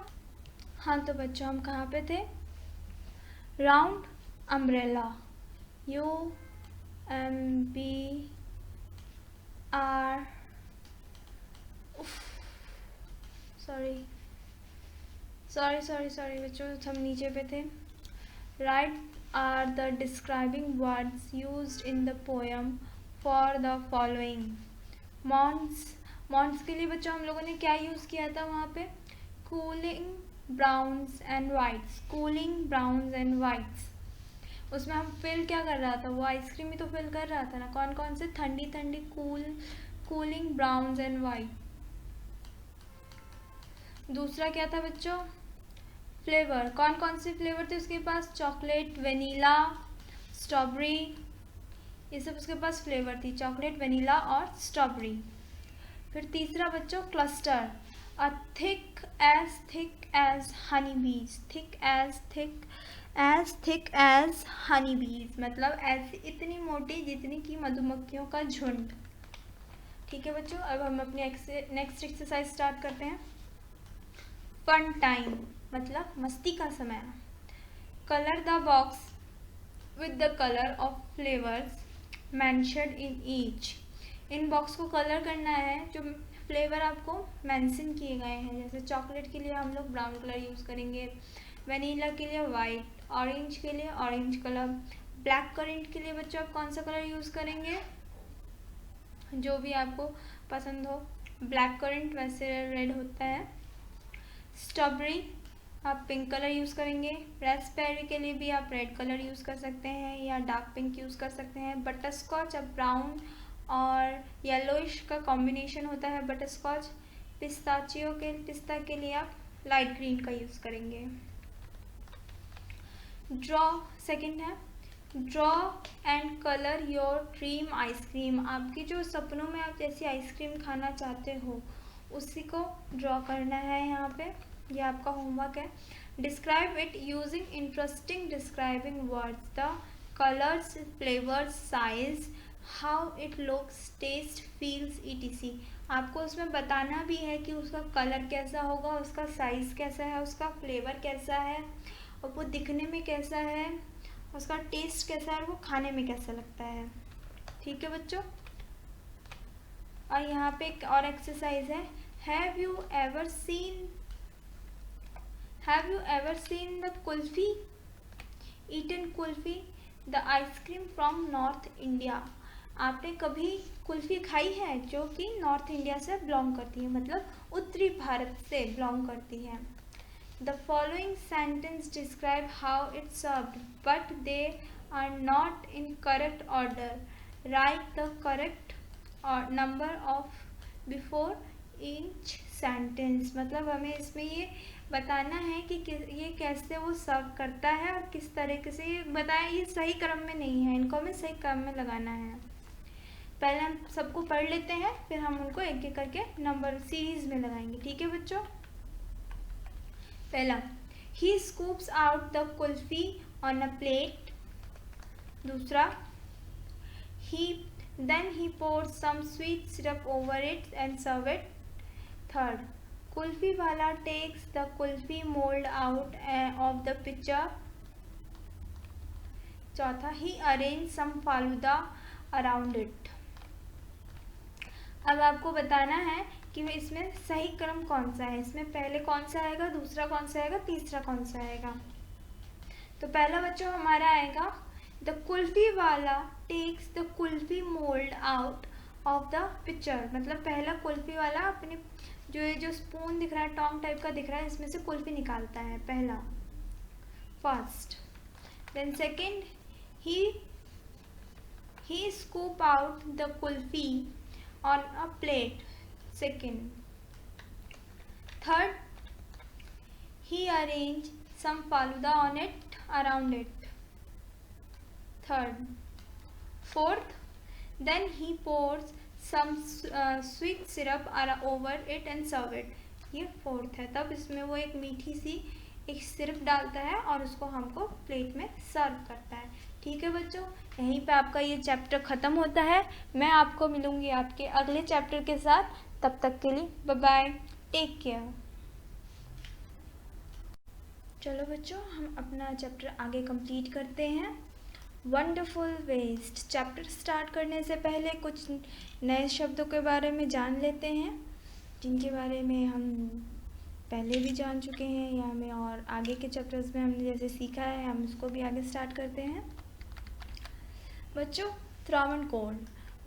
हाँ तो बच्चों हम कहाँ पे थे? राउंड अम्ब्रेला, UMBR सॉरी बच्चों हम नीचे पे थे। Write are the describing words used in the poem for the following. Months के लिए बच्चों हम लोगों ने क्या यूज़ किया था वहाँ पे? Cooling browns and whites, cooling browns and whites. उसमें हम फिल क्या कर रहा था? वो आइसक्रीम ही तो फिल कर रहा था ना। कौन कौन से? ठंडी ठंडी कूलिंग ब्राउन्स एंड वाइट। दूसरा क्या था बच्चों? फ्लेवर। कौन कौन से फ्लेवर थे उसके पास? चॉकलेट, वेनीला, स्ट्रॉबेरी, ये सब उसके पास फ्लेवर थी, चॉकलेट, वेनीला और स्ट्रॉबेरी। फिर तीसरा बच्चों cluster. A thick as honeybees, thick as honeybees मतलब ऐसी इतनी मोटी जितनी कि मधुमक्खियों का झुंड। ठीक है बच्चों, अब हम अपनी नेक्स्ट एक्सरसाइज स्टार्ट करते हैं। फन टाइम मतलब मस्ती का समय। Colour the box with the colour of flavours mentioned in each. In box को कलर करना है जो फ्लेवर आपको मेंशन किए गए हैं। जैसे चॉकलेट के लिए हम लोग ब्राउन कलर यूज़ करेंगे, वनीला के लिए वाइट, ऑरेंज के लिए ऑरेंज कलर, ब्लैक करेंट के लिए बच्चों आप कौन सा कलर यूज़ करेंगे, जो भी आपको पसंद हो। ब्लैक करेंट वैसे रेड होता है। स्ट्रॉबेरी आप पिंक कलर यूज़ करेंगे। रास्पबेरी के लिए भी आप रेड कलर यूज़ कर सकते हैं या डार्क पिंक यूज़ कर सकते हैं। बटर स्कॉच आप ब्राउन और येलोइश का कॉम्बिनेशन होता है बटर स्कॉच। पिस्ता के लिए आप लाइट ग्रीन का यूज़ करेंगे। ड्रॉ सेकंड है, draw and colour your dream ice cream. आपकी जो सपनों में आप जैसी आइसक्रीम खाना चाहते हो उसी को ड्रॉ करना है यहाँ पे, ये आपका होमवर्क है। Describe it using interesting describing words, the colours, flavours, size, how it looks, taste, feels, etc। आपको उसमें बताना भी है कि उसका कलर कैसा होगा, उसका साइज़ कैसा है, उसका फ्लेवर कैसा है और वो दिखने में कैसा है, उसका टेस्ट कैसा है और वो खाने में कैसा लगता है। ठीक है बच्चों, और यहाँ पे एक और एक्सरसाइज है। Have you ever seen the kulfi, eaten kulfi, the ice cream from north India. आपने कभी कुल्फी खाई है जो कि नॉर्थ इंडिया से बिलोंग करती है, मतलब उत्तरी भारत से बिलोंग करती है। The following sentence describe how it's served, but they are not in correct order. Write the correct number of before each sentence। मतलब हमें इसमें ये बताना है कि ये कैसे वो सर्व करता है और किस तरीके से ये बताया। ये सही क्रम में नहीं है, इनको हमें सही क्रम में लगाना है। पहले हम सबको पढ़ लेते हैं, फिर हम उनको एक एक करके नंबर सीरीज में लगाएंगे। ठीक है बच्चों, पहला, he scoops out the kulfi on a plate। दूसरा, then he pours some sweet syrup over it and serve it। Third, kulfi वाला takes the kulfi mold out of the pitcher। चौथा, he arranges some falooda around it। अब आपको बताना है कि इसमें सही क्रम कौन सा है, इसमें पहले कौन सा आएगा, दूसरा कौन सा आएगा, तीसरा कौन सा आएगा। तो पहला बच्चों हमारा आएगा, द कुल्फी वाला takes the kulfi mould out of the picture. मतलब पहला कुल्फी वाला अपने जो स्पून दिख रहा है, टोंग टाइप का दिख रहा है, इसमें से कुल्फी निकालता है, पहला, first. Then second, he scoop out the kulfi on a plate, second। Third, he arranged some faluda on it, around it, third। Fourth, then he pours some sweet syrup over it and serve it। ये fourth है। तब इसमें वो एक मीठी सी एक syrup डालता है और उसको हमको प्लेट में सर्व करता है। ठीक है बच्चों, यहीं पे आपका ये चैप्टर ख़त्म होता है। मैं आपको मिलूँगी आपके अगले चैप्टर के साथ। तब तक के लिए बाय बाय, टेक केयर। चलो बच्चों, हम अपना चैप्टर आगे कंप्लीट करते हैं। Wonderful waste. चैप्टर स्टार्ट करने से पहले कुछ नए शब्दों के बारे में जान लेते हैं, जिनके बारे में हम पहले भी जान चुके हैं या हमें और आगे के चैप्टर्स में हमने जैसे सीखा है, हम इसको भी आगे स्टार्ट करते हैं। बच्चों, त्रावणकोर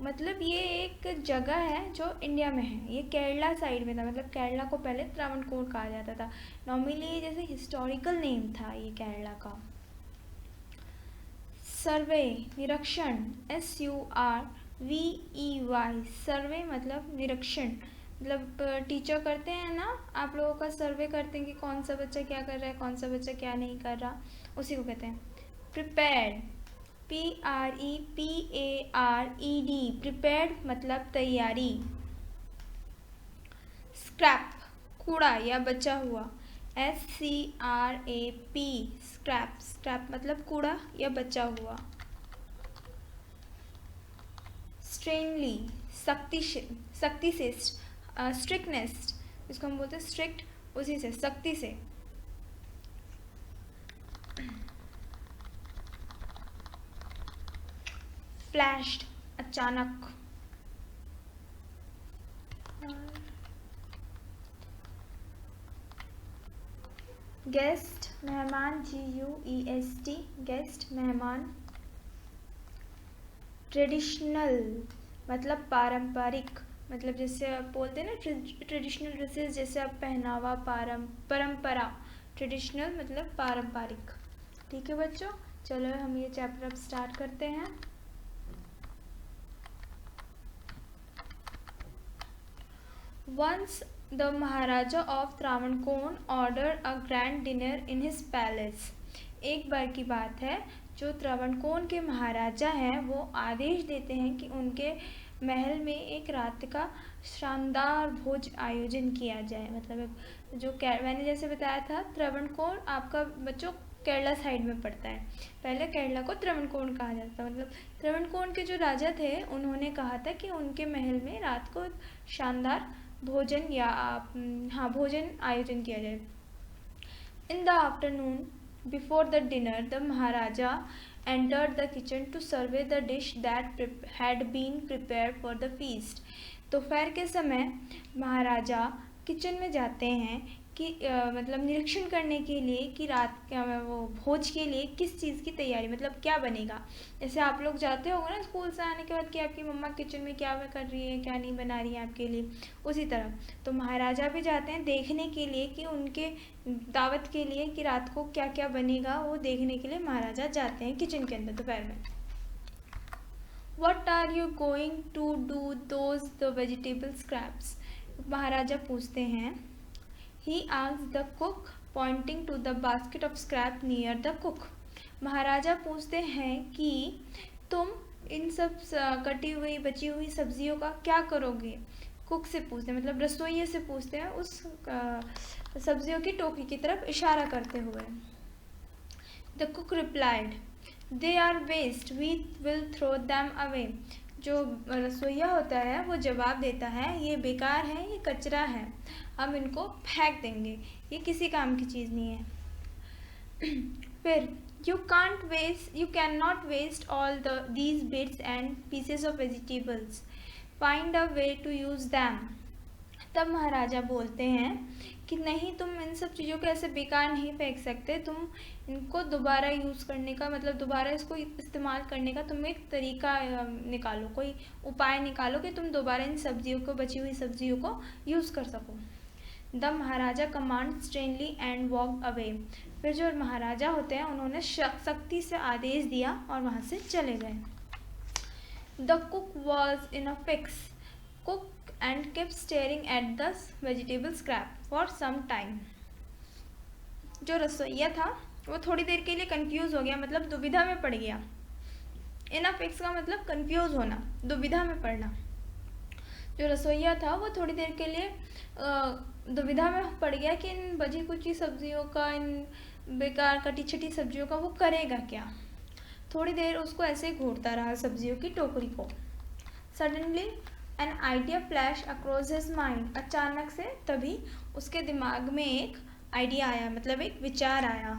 मतलब ये एक जगह है जो इंडिया में है। ये केरला साइड में था, मतलब केरला को पहले त्रावणकोर कहा जाता था। नॉर्मली जैसे हिस्टोरिकल नेम था ये केरला का। सर्वे निरीक्षण, SURVEY, सर्वे मतलब निरीक्षण। मतलब टीचर करते हैं ना, आप लोगों का सर्वे करते हैं कि कौन सा बच्चा क्या कर रहा है, कौन सा बच्चा क्या नहीं कर रहा, उसी को कहते हैं। प्रिपेयर्ड, PREPARED, प्रिपेयर्ड मतलब तैयारी। स्क्रैप कूड़ा या बचा हुआ, SCRAP, स्क्रैप, स्क्रैप मतलब कूड़ा या बचा हुआ। स्ट्रेनली, सख्ती से, स्ट्रिक्टनेस, इसको हम बोलते हैं स्ट्रिक्ट, उसी से, सख्ती से। फ्लैश्ड, अचानक। गेस्ट, मेहमान, GUEST, गेस्ट, मेहमान। ट्रेडिशनल मतलब पारंपरिक, मतलब जैसे आप बोलते हैं ना ट्रेडिशनल ड्रेसेस, जैसे आप पहनावा, परंपरा। ट्रेडिशनल मतलब पारंपरिक। ठीक है बच्चों, चलो हम ये चैप्टर अब स्टार्ट करते हैं। Once the Maharaja of Travancore ordered a grand dinner in his palace. एक बार की बात है, जो त्रावणकोर के महाराजा हैं वो आदेश देते हैं कि उनके महल में एक रात का शानदार भोज आयोजन किया जाए। मतलब जो मैंने जैसे बताया था, त्रावणकोर आपका बच्चों केरला साइड में पड़ता है। पहले केरला को त्रावणकोर कहा जाता था। मतलब त्रावणकोर के जो राजा थे उन्होंने कहा था कि उनके महल में रात को शानदार भोजन या भोजन आयोजन किया जाए। In the afternoon before the dinner the maharaja entered the kitchen to survey the dish that had been prepared for the feast. दोपहर के समय महाराजा किचन में जाते हैं कि मतलब निरीक्षण करने के लिए कि रात वो भोज के लिए किस चीज़ की तैयारी, मतलब क्या बनेगा। जैसे आप लोग जाते होगे ना स्कूल से आने के बाद कि आपकी मम्मा किचन में क्या कर रही है, क्या नहीं बना रही है आपके लिए, उसी तरह तो महाराजा भी जाते हैं देखने के लिए कि उनके दावत के लिए कि रात को क्या क्या बनेगा, वो देखने के लिए महाराजा जाते हैं किचन के अंदर दोपहर में। What are you going to do those the vegetable scraps? महाराजा पूछते हैं। He asked the cook, pointing to the basket of scrap near the cook. महाराजा पूछते हैं कि तुम इन सब कटी हुई बची हुई सब्जियों का क्या करोगे। कुक से पूछते हैं, मतलब रसोइये से पूछते हैं उस सब्जियों की टोकरी की तरफ इशारा करते हुए। The cook replied, "They are waste. We will throw them away." जो रसोइया होता है वो जवाब देता है, ये बेकार है, ये कचरा है, हम इनको फेंक देंगे, ये किसी काम की चीज़ नहीं है। फिर you cannot waste all these bits and pieces of vegetables. Find a way to use them. तब महाराजा बोलते हैं कि नहीं, तुम इन सब चीज़ों को ऐसे बेकार नहीं फेंक सकते, तुम इनको दोबारा यूज़ करने का, मतलब दोबारा इसको इस्तेमाल करने का तुम एक तरीका निकालो, कोई उपाय निकालो कि तुम दोबारा इन सब्जियों को, बची हुई सब्जियों को यूज़ कर सको। The maharaja command sternly and walk away. फिर जो महाराजा होते हैं उन्होंने सख्ती से आदेश दिया और वहाँ से चले गए। The cook was in a fix cook and kept staring at the vegetable scrap for some time. जो रसोइया था वो थोड़ी देर के लिए कंफ्यूज हो गया, मतलब दुविधा में पड़ गया। इन अ फिक्स का मतलब कंफ्यूज होना, दुविधा में पड़ना। जो रसोइया था वो थोड़ी देर के लिए दुविधा में पड़ गया कि इन बची कुची सब्जियों का, इन बेकार कटी छटी सब्जियों का वो करेगा क्या। थोड़ी देर उसको ऐसे घूरता रहा सब्जियों की टोकरी को। Suddenly an idea flash across his mind. अचानक से तभी उसके दिमाग में एक आइडिया आया, मतलब एक विचार आया।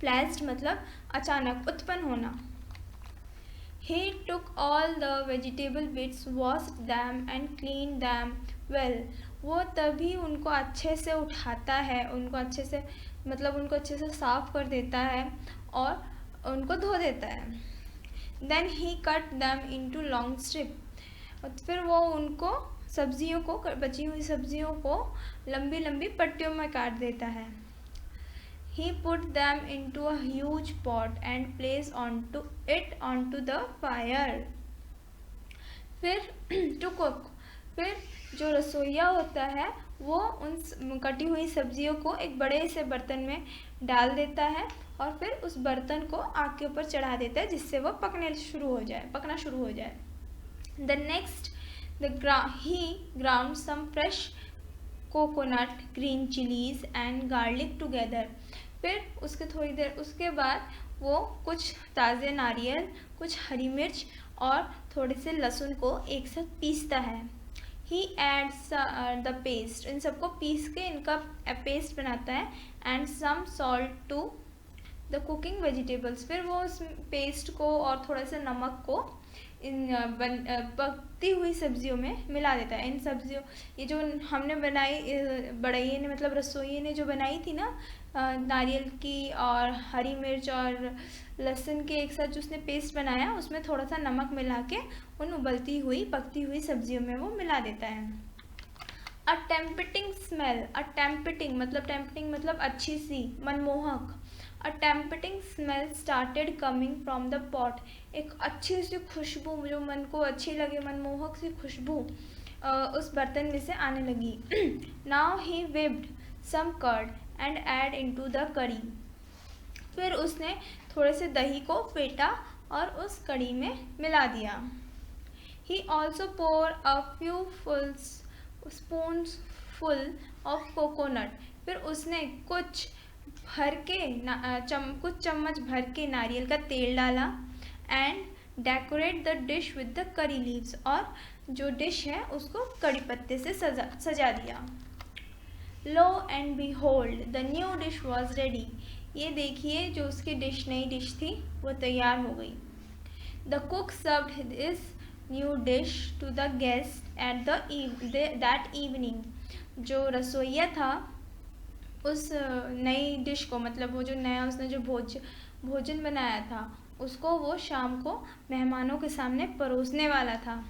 फ्लैश्ड मतलब अचानक, उत्पन्न होना। He took all the vegetable bits, washed them and cleaned them well. वो तभी उनको अच्छे से उठाता है, उनको अच्छे से, मतलब उनको अच्छे से साफ कर देता है और उनको धो देता है। Then he cut them into long strips. और फिर वो उनको सब्जियों को, बची हुई सब्जियों को लंबी लंबी पट्टियों में काट देता है। He put them into a huge pot and placed it onto the fire. फिर to cook, फिर जो रसोइया होता है वो उन कटी हुई सब्जियों को एक बड़े से बर्तन में डाल देता है और फिर उस बर्तन को आग के ऊपर चढ़ा देता है जिससे वो पकना शुरू हो जाए। The next, he ground some fresh coconut, green chillies and garlic together. फिर उसके थोड़ी देर उसके बाद वो कुछ ताज़े नारियल, कुछ हरी मिर्च और थोड़े से लहसुन को एक साथ पीसता है। ही एड्स द पेस्ट, इन सबको पीस के इनका पेस्ट बनाता है। And some salt to the cooking vegetables, फिर वो उस पेस्ट को और थोड़ा सा नमक को इन पकती हुई सब्जियों में मिला देता है। इन सब्जियों, ये जो हमने बनाई बढ़इये ने मतलब रसोइये ने जो बनाई थी ना नारियल की और हरी मिर्च और लहसुन के एक साथ जो उसने पेस्ट बनाया, उसमें थोड़ा सा नमक मिला के उन उबलती हुई पकती हुई सब्जियों में वो मिला देता है। अ टेम्पटिंग स्मेल, टेम्पटिंग मतलब अच्छी सी, मनमोहक। A tempting smell started coming from the pot, एक अच्छी सी खुशबू जो मन को अच्छी लगे, मनमोहक सी खुशबू उस बर्तन में से आने लगी। Now he whipped some curd and add into the curry, फिर उसने थोड़े से दही को फेंटा और उस कड़ी में मिला दिया। He also poured a few spoons full of coconut, फिर उसने कुछ चम्मच भर के नारियल का तेल डाला। And decorate the dish with the curry leaves, और जो डिश है उसको कड़ी पत्ते से सजा दिया। Lo and behold the new dish was ready, ये देखिए जो उसकी नई डिश थी वो तैयार हो गई। The cook served this new dish to the guest at that evening, जो रसोइया था उस नई डिश को, मतलब वो जो नया उसने जो भोजन बनाया था उसको वो शाम को मेहमानों के सामने परोसने वाला था।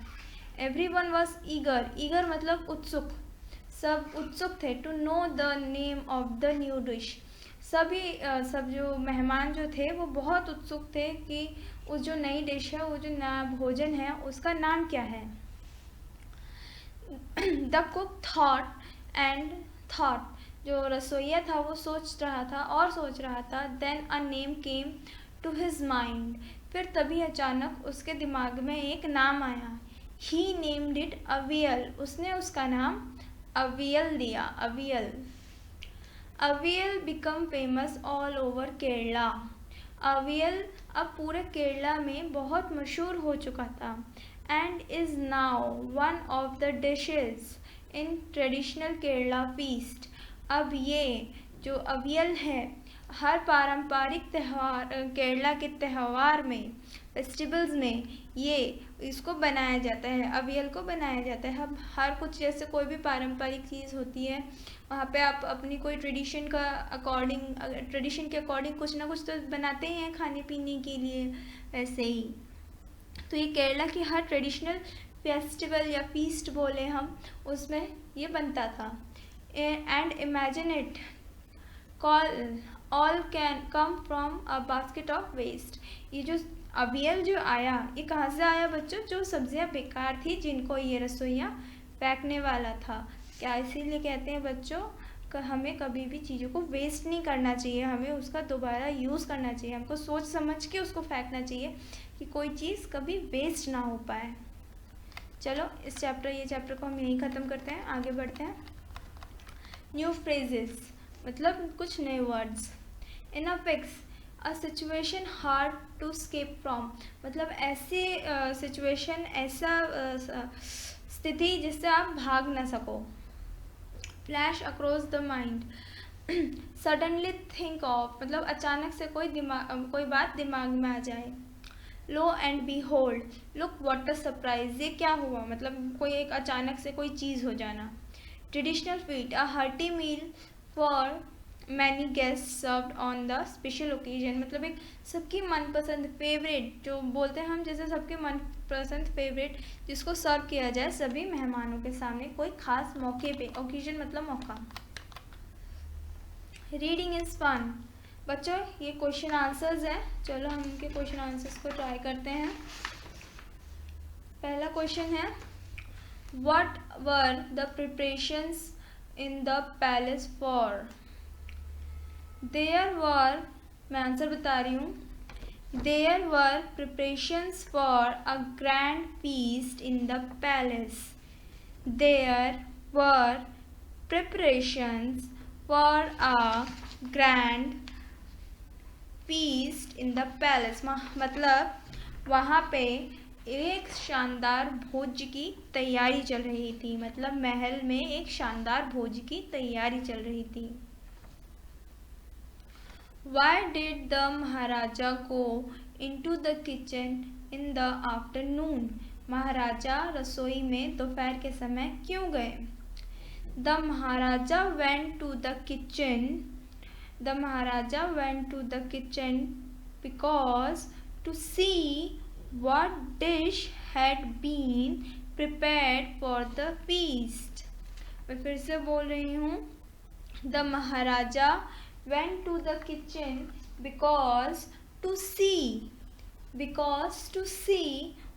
एवरीवन वॉज ईगर मतलब उत्सुक, सब उत्सुक थे। To know the name of the new dish, सब जो मेहमान जो थे वो बहुत उत्सुक थे कि उस जो नई डिश है, वो जो नया भोजन है उसका नाम क्या है। द कुक थॉट, जो रसोइया था वो सोच रहा था। Then a name came to his mind, फिर तभी अचानक उसके दिमाग में एक नाम आया। ही नेम्ड इट अवियल, उसने उसका नाम अवियल दिया। Avial become famous all over Kerala, avial अब पूरे केरला में बहुत मशहूर हो चुका था। And is now one of the dishes in traditional Kerala feast, अब ये जो अवियल है हर पारंपरिक त्यौहार, केरला के त्यौहार में, फेस्टिवल्स में ये इसको बनाया जाता है, अवियल को बनाया जाता है। अब हर कुछ जैसे कोई भी पारंपरिक चीज़ होती है वहाँ पे आप अपनी कोई ट्रेडिशन के अकॉर्डिंग कुछ ना कुछ तो बनाते ही हैं खाने पीने के लिए, वैसे ही तो ये केरला की हर ट्रेडिशनल फेस्टिवल या फीस्ट बोले हम, उसमें ये बनता था। And imagine it all can come from a basket of waste, ये जो अवियल जो आया ये कहाँ से आया बच्चों, जो सब्जियां बेकार थी जिनको ये रसोइया फेंकने वाला था। क्या इसीलिए कहते हैं बच्चों हमें कभी भी चीज़ों को वेस्ट नहीं करना चाहिए, हमें उसका दोबारा यूज़ करना चाहिए, हमको सोच समझ के उसको फेंकना चाहिए कि कोई चीज़ कभी वेस्ट ना हो पाए। चलो ये चैप्टर को हम यहीं ख़त्म करते हैं, आगे बढ़ते हैं। न्यू फ्रेजेस मतलब कुछ नए words. In a fix a situation hard to escape from, मतलब ऐसी सिचुएशन, ऐसा स्थिति जिससे आप भाग ना सको। Flash across the mind, suddenly think of मतलब अचानक से कोई बात दिमाग में आ जाए। Lo and behold, look what a surprise, ये क्या हुआ मतलब कोई एक अचानक से कोई चीज़ हो जाना। Traditional feed, a hearty meal for many guest served on the special occasion, मतलब एक सबकी मनपसंद फेवरेट, जो बोलते हैं हम जैसे सबके मनपसंद फेवरेट जिसको सर्व किया जाए सभी मेहमानों के सामने कोई खास मौके पे, ओकेजन मतलब मौका। रीडिंग इज़ फन, बच्चों ये क्वेश्चन आंसर्स हैं, चलो हम इनके क्वेश्चन आंसर्स को ट्राई करते हैं। पहला क्वेश्चन है what were the preparations in the palace for. There were, मैं आंसर बता रही हूँ, there were preparations for a grand feast in the palace. There were preparations for a grand feast in the palace। मतलब वहाँ पे एक शानदार भोज की तैयारी चल रही थी, मतलब महल में एक शानदार भोज की तैयारी चल रही थी। Why did the Maharaja go into the kitchen in the afternoon? महाराजा रसोई में दोपहर के समय क्यों गए? The Maharaja went to the kitchen. The Maharaja went to the kitchen because to see what dish had been prepared for the feast। मैं फिर से बोल रही हूँ। The Maharaja went to the kitchen because to see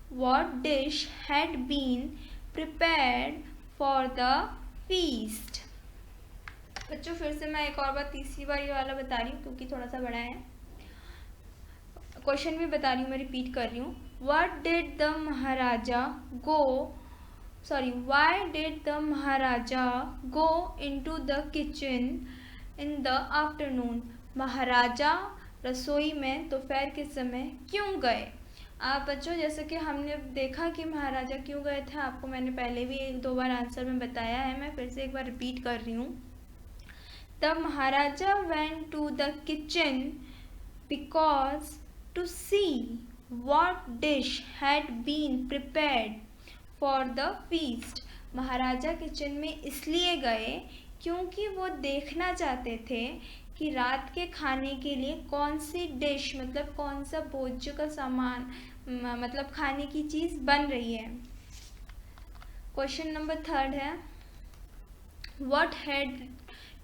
what dish had been prepared for the feast। बच्चों फिर से मैं एक और बार तीसरी बार ये वाला बता रही हूँ क्योंकि थोड़ा सा बड़ा है। क्वेश्चन भी बता रही हूँ, मैं रिपीट कर रही हूँ। Why did the Maharaja go into the kitchen in the afternoon? महाराजा रसोई में दोपहर के समय क्यों गए? आप बच्चों जैसे कि हमने देखा कि महाराजा क्यों गए थे, आपको मैंने पहले भी एक दो बार आंसर में बताया है, मैं फिर से एक बार रिपीट कर रही हूँ। The Maharaja went to the kitchen because to see what dish had been prepared for the feast। Maharaja kitchen में इसलिए गए क्योंकि वो देखना चाहते थे कि रात के खाने के लिए कौन सी डिश, मतलब कौन सा भोज्य का सामान, मतलब खाने की चीज़ बन रही है। क्वेश्चन नंबर 3 है, What had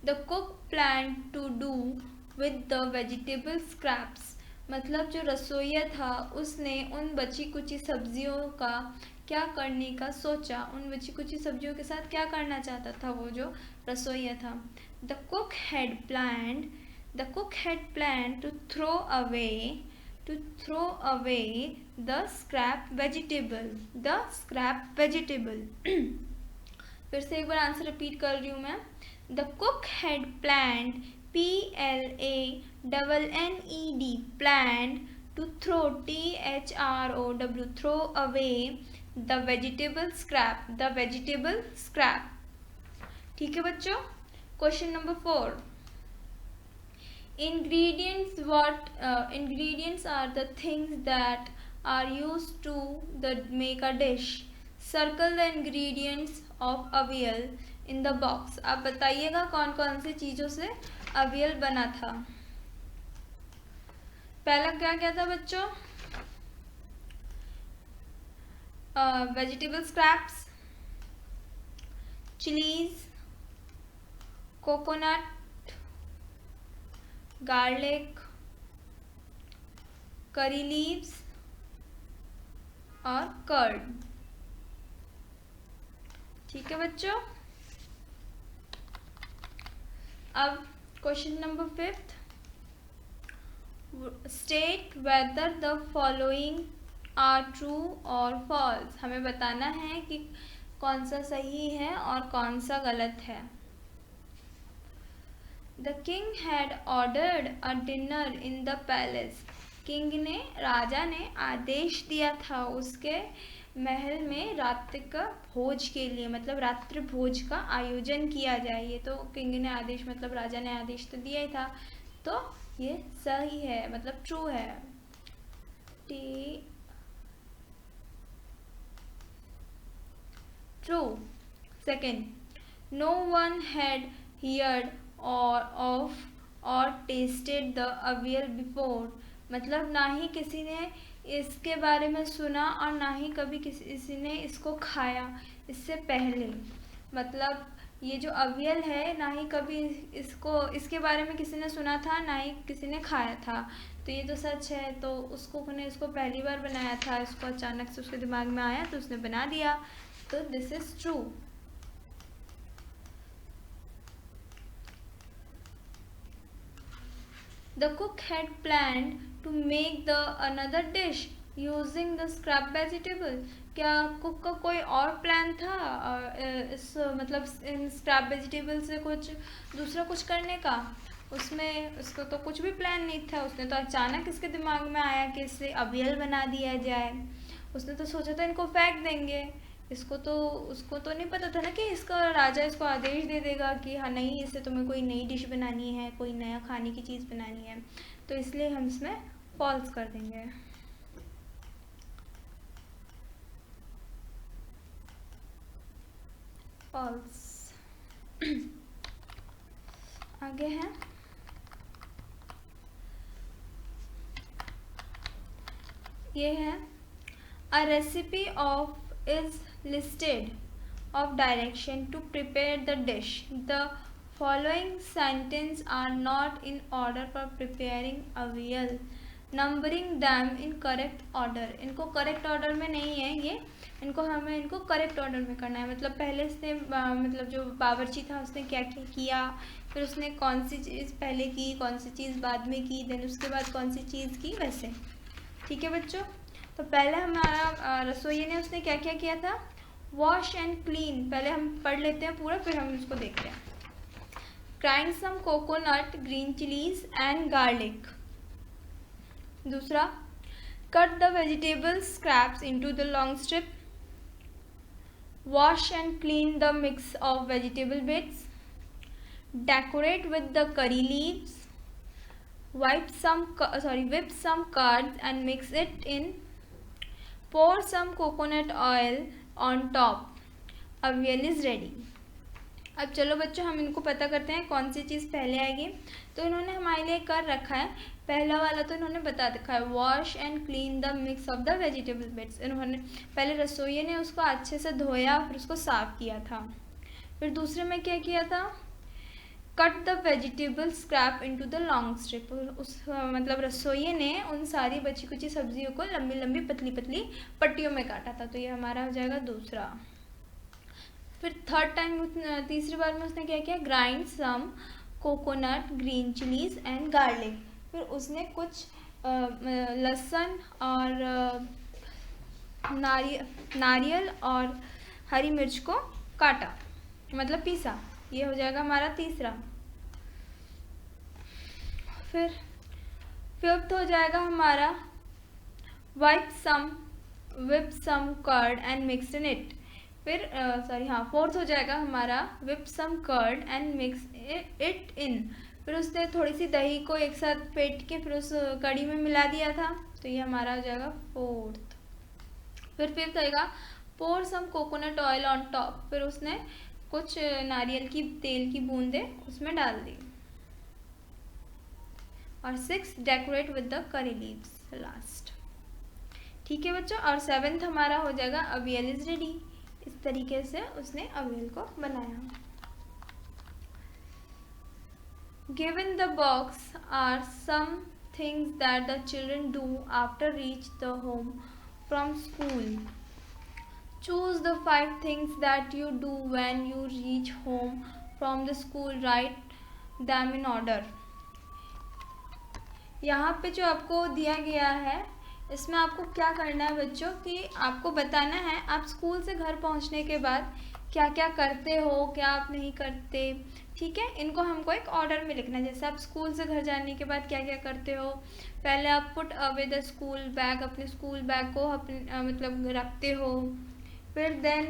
the cook planned to do with the vegetable scraps? मतलब जो रसोइया था उसने उन बची कुची सब्जियों का क्या करने का सोचा, उन बची कुची सब्जियों के साथ क्या करना चाहता था वो जो रसोइया था। The cook had planned to throw away the scrap vegetable। फिर से एक बार आंसर रिपीट कर रही हूँ मैं। The cook had planned planned to throw throw away the vegetable scrap। ठीक है बच्चों। Question number 4, ingredients are the things that are used to make a dish। Circle the ingredients of avial in the box। आप बताइएगा कौन कौन सी चीज़ों से अवियल बना था। पहला क्या क्या था बच्चों? Vegetable scraps, chillies, coconut, garlic, curry leaves और कर्ड। ठीक है बच्चों। अब question number 5, state whether the following are true और फॉल्स। हमें बताना है कि कौन सा सही है और कौन सा गलत है। The king had ordered a dinner in the palace. राजा ने आदेश दिया था उसके महल में रात्रि का भोज के लिए, मतलब रात्रि भोज का आयोजन किया जाए। ये तो किंग ने आदेश, मतलब राजा ने आदेश तो दिया ही था, तो ये सही है, मतलब ट्रू है। True. Second, no one had heard और टेस्टेड द अवियल बिफोर। मतलब ना ही किसी ने इसके बारे में सुना और ना ही कभी किसी ने इसको खाया इससे पहले। मतलब ये जो अवियल है ना ही कभी इसके बारे में किसी ने सुना था, ना ही किसी ने खाया था, तो ये तो सच है। तो उसने इसको पहली बार बनाया था, इसको अचानक से उसके दिमाग में आया तो उसने बना दिया, तो this is true. The cook had planned to make the another dish using the scrap vegetable। क्या कुक का कोई और प्लान था इस मतलब इन स्क्रैप वेजिटेबल से कुछ दूसरा कुछ करने का? उसमें उसको तो कुछ भी प्लान नहीं था। उसने तो अचानक इसके दिमाग में आया कि इससे अवियल बना दिया जाए। उसने तो सोचा था इनको फेंक देंगे। उसको तो नहीं पता था ना कि इसका राजा इसको आदेश दे देगा कि हाँ नहीं, इससे तुम्हें कोई नई डिश बनानी है, कोई नया खाने की चीज़ बनानी है, तो इसलिए हम इसमें फॉल्स कर देंगे। फॉल्स। आगे है ये है a recipe of is listed of direction to prepare the dish. The following sentence are not in order for preparing avial. Numbering them in correct order. इनको correct order में नहीं है ये, हमें इनको correct order में करना है। मतलब पहले इसने मतलब जो बावर्ची था उसने क्या क्या किया, फिर उसने कौन सी चीज़ पहले की, कौन सी चीज़ बाद में की, देन उसके बाद कौन सी चीज़ की, वैसे। ठीक है बच्चों, तो पहले हमारा रसोई ने उसने क्या क्या किया था, वॉश एंड क्लीन। पहले हम पढ़ लेते हैं पूरा, फिर हम इसको देखते हैं। Grind some coconut, green chillies and garlic. दूसरा, cut the vegetable scraps into the long strip. Wash and clean the mix of vegetable bits. Decorate with the curry leaves. whip some curds and mix it in. Pour some coconut oil on top. Avial is ready. अब चलो बच्चों, हम इनको पता करते हैं कौन सी चीज़ पहले आएगी। तो इन्होंने हमारे लिए कर रखा है, पहला वाला तो इन्होंने बता रखा है, wash and clean the mix of the vegetable bits. इन्होंने पहले रसोई ने उसको अच्छे से धोया, फिर उसको साफ़ किया था। फिर दूसरे में क्या किया था, cut the vegetable scrap into the long strip. उस मतलब रसोई ने उन सारी बची कुची सब्जियों को लंबी लंबी पतली पतली पट्टियों में काटा था। तो ये हमारा हो जाएगा दूसरा। फिर थर्ड टाइम तीसरी बार में उसने क्या किया, grind some coconut, green chillies and garlic. फिर उसने कुछ लहसुन और नारियल और हरी मिर्च को काटा, मतलब पीसा। ये हो जाएगा हमारा तीसरा। फिर फिफ्थ हो जाएगा हमारा, whip some curd and mix in it. फिर फोर्थ हो जाएगा हमारा, whip some curd and mix it in. फिर उसने थोड़ी सी दही को एक साथ फेंट के फिर उस कड़ी में मिला दिया था। तो ये हमारा हो जाएगा फोर्थ। फिर फिफ्थ आएगा, पोर सम कोकोनट ऑयल ऑन टॉप। फिर उसने कुछ नारियल की तेल की बूंदें उसमें डाल दी। और six, decorate with the curry leaves, last. ठीक है बच्चों, और सेवेंथ हमारा हो जाएगा, अवियल इज रेडी। इस तरीके से उसने अवियल को बनाया। Given the box are some things that the children do after reach the home from school. Choose the 5 things that you do when you reach home from the school. Write them in order. यहाँ पे जो आपको दिया गया है, इसमें आपको क्या करना है बच्चों कि आपको बताना है आप स्कूल से घर पहुँचने के बाद क्या क्या करते हो, क्या आप नहीं करते। ठीक है, इनको हमको एक ऑर्डर में लिखना है। जैसे आप स्कूल से घर जाने के बाद क्या क्या करते हो, पहले आप put away the school bag, अपने स्कूल बैग को अपने मतलब रखते हो। फिर देन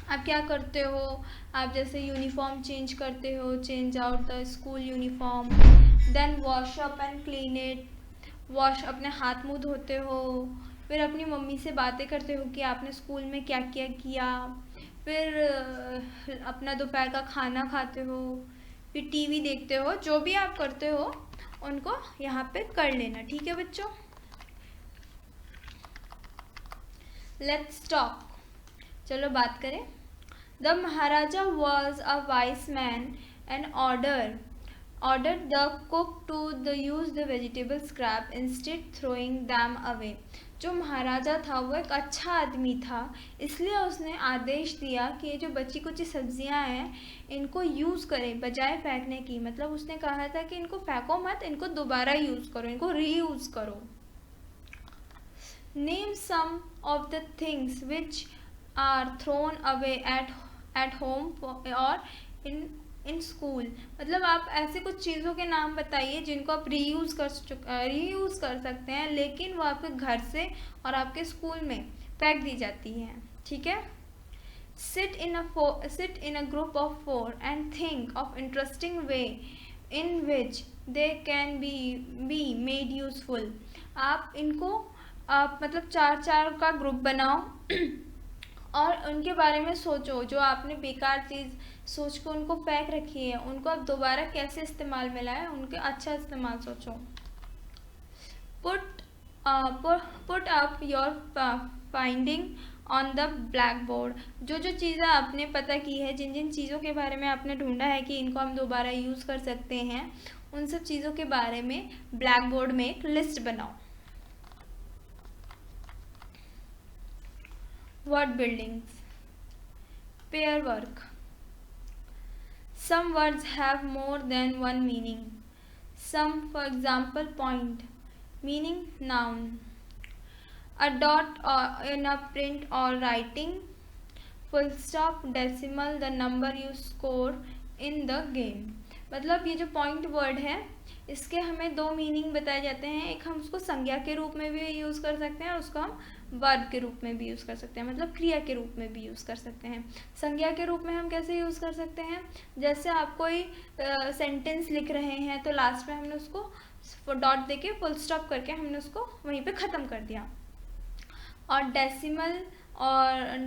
आप क्या करते हो, आप जैसे यूनिफॉर्म चेंज करते हो, change out the school uniform. Then wash up and clean it, wash अपने हाथ मुँह धोते हो। फिर अपनी मम्मी से बातें करते हो कि आपने स्कूल में क्या क्या किया। फिर अपना दोपहर का खाना खाते हो, फिर टीवी देखते हो। जो भी आप करते हो उनको यहाँ पे कर लेना। ठीक है बच्चों, लेट्स टॉक। चलो बात करें। The Maharaja was a vice man and ordered the cook to use the vegetable scrap instead throwing them away. जो महाराजा था वो एक अच्छा आदमी था, इसलिए उसने आदेश दिया कि ये जो बची कुची सब्जियां हैं इनको यूज़ करें बजाय फेंकने की। मतलब उसने कहा था कि इनको फेंको मत, इनको दोबारा यूज़ करो, इनको रीयूज़ करो। Name some of the things which are thrown away at home और इन स्कूल। मतलब आप ऐसे कुछ चीज़ों के नाम बताइए जिनको आप रीयूज़ कर सकते हैं, लेकिन वो आपके घर से और आपके स्कूल में फेंक दी जाती हैं। ठीक है। sit in a group of 4 and think of interesting way in which they can be made useful। आप इनको मतलब 4 का ग्रुप बनाओ और उनके बारे में सोचो। जो आपने बेकार चीज़ सोच के उनको फेंक रखी है, उनको आप दोबारा कैसे इस्तेमाल में लाए, उनके अच्छा इस्तेमाल सोचो। Put up your finding on the black board. जो चीज़ें आपने पता की है, जिन चीज़ों के बारे में आपने ढूंढा है कि इनको हम दोबारा यूज़ कर सकते हैं, उन सब चीज़ों के बारे में ब्लैक बोर्ड में एक लिस्ट बनाओ। Word buildings, pair work. Some words have more than one meaning. Some, for example, point, meaning noun. A dot in a print or writing. Full stop, decimal, the number you score in the game. मतलब ये जो point word है, इसके हमें 2 meaning बताए जाते हैं। एक हम उसको संज्ञा के रूप में भी यूज़ कर सकते हैं और उसको हम वर्ब के रूप में भी यूज़ कर सकते हैं, मतलब क्रिया के रूप में भी यूज़ कर सकते हैं। संज्ञा के रूप में हम कैसे यूज़ कर सकते हैं, जैसे आप कोई सेंटेंस लिख रहे हैं तो लास्ट में हमने उसको डॉट देके फुल स्टॉप करके हमने उसको वहीं पे ख़त्म कर दिया। और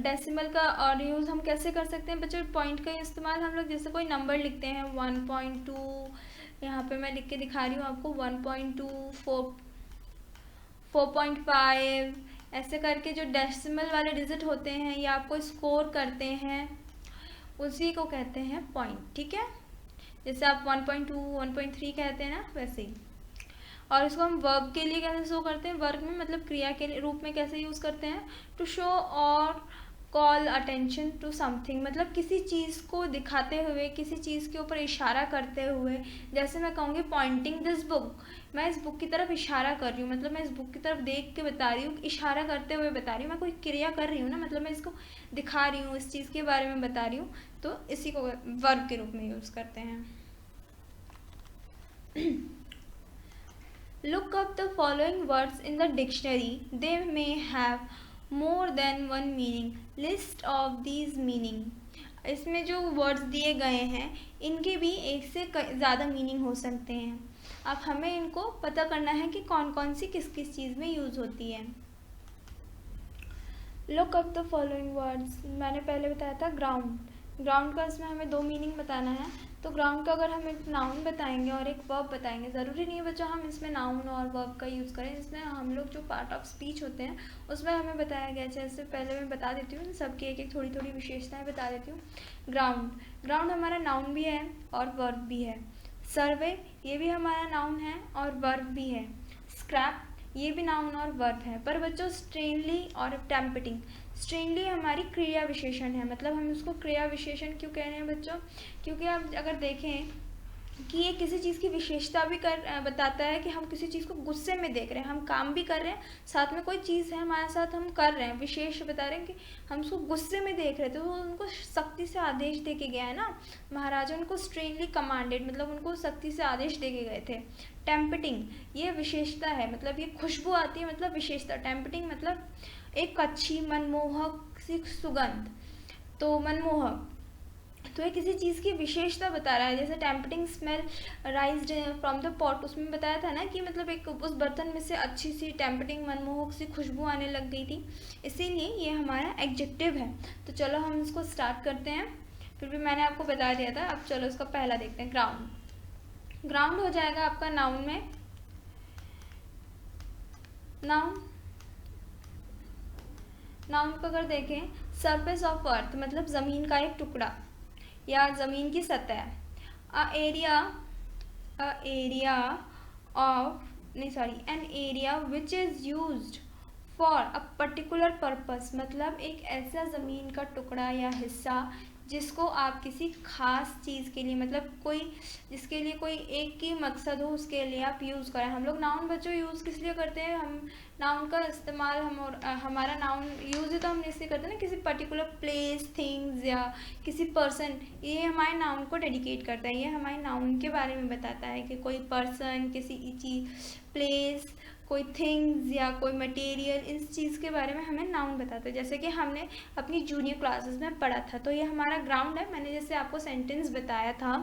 डेसिमल का और यूज़ हम कैसे कर सकते हैं बच्चों, पॉइंट का इस्तेमाल हम लोग जैसे कोई नंबर लिखते हैं 1.2, यहाँ पे मैं लिख के दिखा रही हूँ आपको 1.2, 4.5, ऐसे करके जो डेसिमल वाले डिजिट होते हैं या आपको स्कोर करते हैं, उसी को कहते हैं पॉइंट। ठीक है, जैसे आप 1.2, 1.3 कहते हैं ना, वैसे ही। और इसको हम वर्ब के लिए कैसे शो करते हैं, वर्ब में मतलब क्रिया के रूप में कैसे यूज़ करते हैं, टू शो और कॉल अटेंशन टू समथिंग, मतलब किसी चीज़ को दिखाते हुए, किसी चीज़ के ऊपर इशारा करते हुए। जैसे मैं कहूँगी पॉइंटिंग दिस बुक, मैं इस बुक की तरफ इशारा कर रही हूँ, मतलब मैं इस बुक की तरफ देख के बता रही हूँ, इशारा करते हुए बता रही हूँ, मैं कोई क्रिया कर रही हूँ ना, मतलब मैं इसको दिखा रही हूँ, इस चीज़ के बारे में बता रही हूँ, तो इसी को वर्ब के रूप में यूज़ करते हैं। Look up the following words in the dictionary. They may have more than one meaning. List of these meaning. इसमें जो वर्ड्स दिए गए हैं, इनके भी एक से ज़्यादा मीनिंग हो सकते हैं। अब हमें इनको पता करना है कि कौन कौन सी किस किस चीज़ में यूज़ होती है। Look up the following words. मैंने पहले बताया था ग्राउंड। ग्राउंड का इसमें हमें 2 मीनिंग बताना है। तो ग्राउंड का अगर हम एक नाउन बताएंगे और एक वर्ब बताएंगे, ज़रूरी नहीं है बच्चों हम इसमें नाउन और वर्ब का यूज़ करें। इसमें हम लोग जो पार्ट ऑफ स्पीच होते हैं उसमें हमें बताया गया, जैसे पहले मैं बता देती हूँ, सबकी एक एक थोड़ी थोड़ी विशेषताएं बता देती हूँ। ग्राउंड हमारा नाउन भी है और वर्ब भी है। सर्वे ये भी हमारा नाउन है और वर्ब भी है। स्क्रैप ये भी नाउन और वर्ब है। पर बच्चों स्ट्रेनली और टेम्पटिंग, स्ट्रेनली हमारी क्रिया विशेषण है, मतलब हम उसको क्रिया विशेषण क्यों कह रहे हैं बच्चों, क्योंकि आप अगर देखें कि ये किसी चीज़ की विशेषता भी बताता है कि हम किसी चीज़ को गुस्से में देख रहे हैं, हम काम भी कर रहे हैं, साथ में कोई चीज़ है हमारे साथ हम कर रहे हैं, विशेष बता रहे हैं कि हम उसको गुस्से में देख रहे थे, तो उनको सख्ती से आदेश दे के गया है ना, महाराजा उनको स्ट्रेनली कमांडेड, मतलब उनको सख्ती से आदेश दे के गए थे। टेम्पटिंग ये विशेषता है, मतलब ये खुशबू आती है, मतलब विशेषता। टेम्पटिंग मतलब एक अच्छी मनमोहक सी सुगंध, तो मनमोहक, तो ये किसी चीज़ की विशेषता बता रहा है। जैसे tempting smell राइज्ड from the pot, उसमें बताया था ना कि मतलब एक उस बर्तन में से अच्छी सी टेम्पटिंग मनमोहक सी खुशबू आने लग गई थी, इसीलिए ये हमारा एडजेक्टिव है। तो चलो हम इसको स्टार्ट करते हैं, फिर भी मैंने आपको बता दिया था। अब चलो इसका पहला देखते हैं, ग्राउंड। ग्राउंड हो जाएगा आपका नाउन में, नाउन को अगर देखें, सरफेस ऑफ अर्थ मतलब ज़मीन का एक टुकड़ा या ज़मीन की सतह। An area which is used for a particular purpose, मतलब एक ऐसा ज़मीन का टुकड़ा या हिस्सा जिसको आप किसी खास चीज़ के लिए, मतलब कोई जिसके लिए कोई एक ही मकसद हो, उसके लिए आप यूज़ करें। हम लोग नाउन बच्चों यूज़ किस लिए करते हैं? हम नाउन का इस्तेमाल हमारा नाउन यूज़ है तो हम इसलिए करते हैं ना, किसी पर्टिकुलर प्लेस, थिंग्स या किसी पर्सन, ये हमारे नाउन को डेडिकेट करता है। ये हमारे नाउन के बारे में बताता है कि कोई पर्सन, किसी चीज़, प्लेस, कोई थिंग्स या कोई मटेरियल, इस चीज़ के बारे में हमें नाउन बताता है। जैसे कि हमने अपनी जूनियर क्लासेस में पढ़ा था, तो ये हमारा ग्राउंड है। मैंने जैसे आपको सेंटेंस बताया था,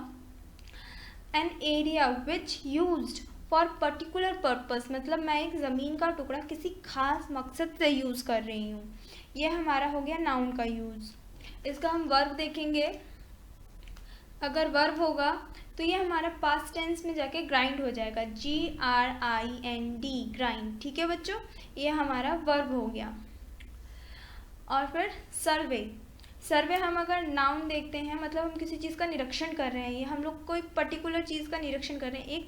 an area which used for particular purpose, मतलब मैं एक ज़मीन का टुकड़ा किसी खास मकसद से यूज़ कर रही हूँ। ये हमारा हो गया नाउन का यूज़। इसका हम वर्ब देखेंगे। अगर वर्ब होगा तो ये हमारा पास्ट टेंस में जाके ग्राइंड हो जाएगा, GRIND, ग्राइंड। ठीक है बच्चों, ये हमारा वर्ब हो गया। और फिर सर्वे। सर्वे हम अगर नाउन देखते हैं, मतलब हम किसी चीज़ का निरीक्षण कर रहे हैं, ये हम लोग कोई पर्टिकुलर चीज़ का निरीक्षण कर रहे हैं,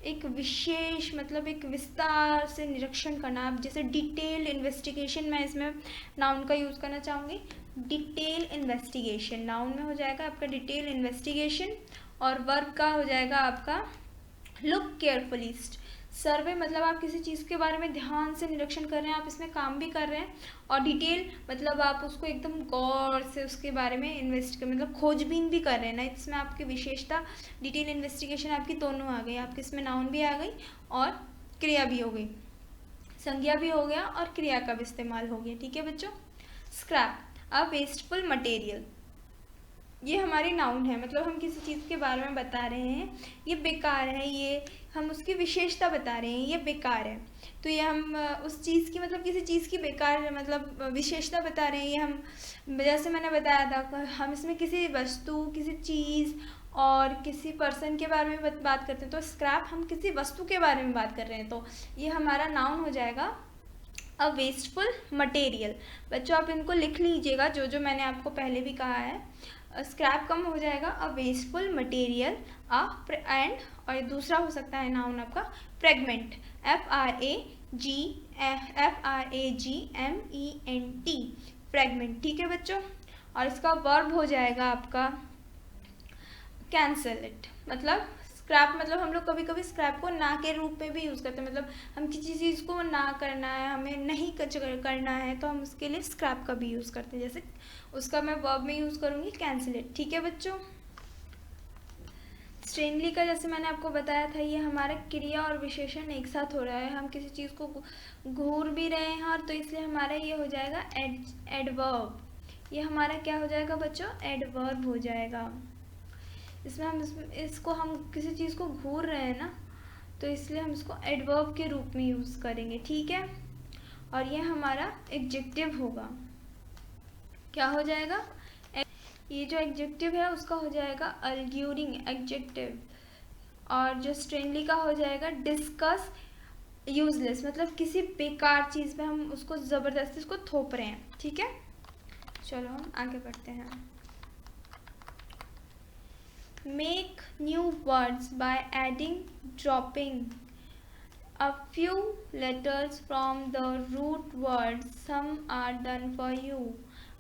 एक विशेष, मतलब एक विस्तार से निरीक्षण करना। आप जैसे डिटेल इन्वेस्टिगेशन, मैं इसमें नाउन का यूज़ करना चाहूँगी, डिटेल इन्वेस्टिगेशन। नाउन में हो जाएगा आपका डिटेल इन्वेस्टिगेशन, और वर्ब का हो जाएगा आपका लुक केयरफुली। सर्वे मतलब आप किसी चीज़ के बारे में ध्यान से निरीक्षण कर रहे हैं, आप इसमें काम भी कर रहे हैं। और डिटेल मतलब आप उसको एकदम गौर से उसके बारे में इन्वेस्ट कर, मतलब खोजबीन भी कर रहे हैं ना। इसमें आपकी विशेषता डिटेल इन्वेस्टिगेशन आपकी दोनों आ गई, आपके इसमें नाउन भी आ गई और क्रिया भी हो गई, संज्ञा भी हो गया और क्रिया का भी इस्तेमाल हो गया। ठीक है बच्चों। स्क्रैप, अ वेस्टफुल मटेरियल, ये हमारी नाउन है, मतलब हम किसी चीज़ के बारे में बता रहे हैं, ये बेकार है, ये हम उसकी विशेषता बता रहे हैं, ये बेकार है। तो ये हम उस चीज़ की, मतलब किसी चीज़ की बेकार, मतलब विशेषता बता रहे हैं। ये हम, जैसे मैंने बताया था, हम इसमें किसी वस्तु, किसी चीज़ और किसी पर्सन के बारे में बात करते हैं। तो स्क्रैप हम किसी वस्तु के बारे में बात कर रहे हैं, तो ये हमारा नाउन हो जाएगा अ वेस्टफुल मटेरियल। बच्चों आप इनको लिख लीजिएगा, जो जो मैंने आपको पहले भी कहा है। स्क्रैप कम हो जाएगा अ वेस्टफुल मटेरियल, एंड, और दूसरा हो सकता है नाउन आपका फ्रेगमेंट, FRAGMENT, फ्रेगमेंट। ठीक है बच्चों। और इसका वर्ब हो जाएगा आपका कैंसल इट, मतलब स्क्रैप, मतलब हम लोग कभी कभी स्क्रैप को ना के रूप में भी यूज़ करते हैं, मतलब हम किसी चीज़ को ना करना है, हमें नहीं करना है, तो हम उसके लिए स्क्रैप का भी यूज़ करते हैं। जैसे उसका मैं वर्ब में यूज़ करूँगी कैंसिल इट। ठीक है बच्चों। स्ट्रेनली का जैसे मैंने आपको बताया था, ये हमारा क्रिया और विशेषण एक साथ हो रहा है, हम किसी चीज़ को घूर भी रहे हैं, और तो इसलिए हमारा ये हो जाएगा एडवर्ब। ये हमारा क्या हो जाएगा बच्चों? एडवर्ब हो जाएगा। इसमें हम इसको हम किसी चीज़ को घूर रहे हैं ना, तो इसलिए हम इसको एडवर्ब के रूप में यूज़ करेंगे। ठीक है। और ये हमारा एडजेक्टिव होगा। क्या हो जाएगा? ये जो एडजेक्टिव है उसका हो जाएगा अल्ग्यूरिंग एडजेक्टिव, और जो स्ट्रेनली का हो जाएगा डिस्कस यूजलेस, मतलब किसी बेकार चीज़ पे हम उसको ज़बरदस्ती उसको थोप रहे हैं। ठीक है, चलो हम आगे बढ़ते हैं। Make new words by adding, dropping a few letters from the root words. Some are done for you.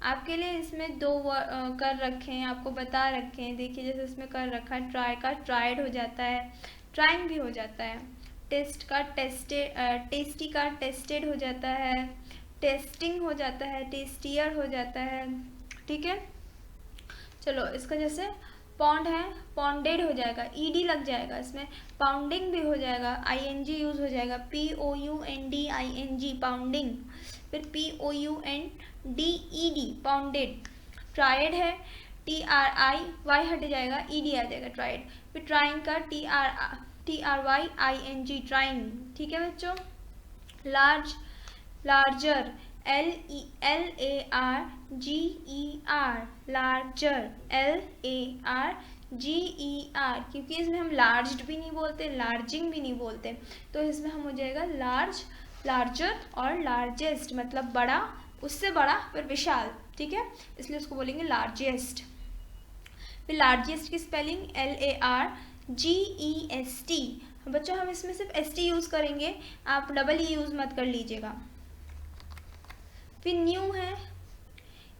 आपके लिए इसमें दो कर रखे हैं, आपको बता रखे हैं। देखिए जैसे इसमें कर रखा है, ट्राई का ट्राइड हो जाता है, ट्राइंग भी हो जाता है। टेस्ट का टेस्टेड, टेस्टी का टेस्टेड हो जाता है, टेस्टिंग हो जाता है, टेस्टियर हो जाता है। ठीक है, चलो इसका जैसे पॉन्ड है, पॉन्डेड हो जाएगा, ईडी लग जाएगा इसमें। पाउंडिंग भी हो जाएगा, आईएनजी यूज हो जाएगा, POUNDING पाउंडिंग। फिर POUNDED पाउंडेड। ट्राइड है, TRIY हट जाएगा, ED आ जाएगा, ट्राइड। फिर ट्राइंग का TRYING ट्राइंग। ठीक है बच्चों। Large, larger, LARGER larger, LARGER, क्योंकि इसमें हम लार्ज्ड भी नहीं बोलते, लार्जिंग भी नहीं बोलते, तो इसमें हम हो जाएगा लार्ज, लार्जर और लार्जेस्ट, मतलब बड़ा, उससे बड़ा फिर विशाल। ठीक है, इसलिए उसको बोलेंगे लार्जेस्ट। फिर लार्जेस्ट की स्पेलिंग LARGEST। बच्चों हम इसमें सिर्फ ST यूज़ करेंगे, आप डबल E यूज़ मत कर लीजिएगा। फिर न्यू है,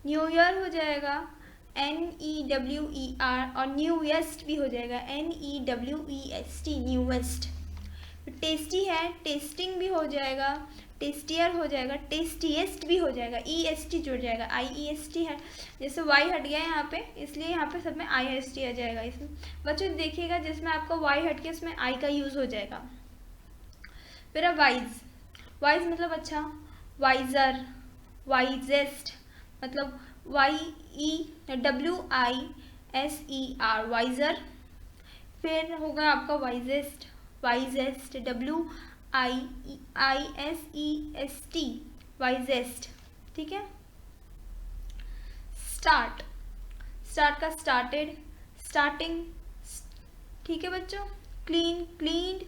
न्यू ईयर हो जाएगा, NEWER, और न्यूएस्ट भी हो जाएगा, NEWEST, न्यूएस्ट। टेस्टी है, टेस्टिंग भी हो जाएगा, टेस्टियर हो जाएगा, टेस्टीएस्ट भी हो जाएगा, EST जुड़ जाएगा, IEST है, जैसे Y हट गया है यहाँ पे, इसलिए यहाँ पे सब में IST आ जाएगा। इसमें बच्चों देखिएगा जिसमें आपका Y हट के इसमें I का यूज़ हो जाएगा। फिर अब वाइज, वाइज मतलब अच्छा, वाइजर, वाइजेस्ट, मतलब WISER, वाइजर। फिर होगा आपका वाइजेस्ट, वाइजेस्ट, WIISEST, वाइजेस्ट, ठीक है। स्टार्ट, स्टार्ट का स्टार्टेड, स्टार्टिंग, ठीक है बच्चों। Clean, cleaned,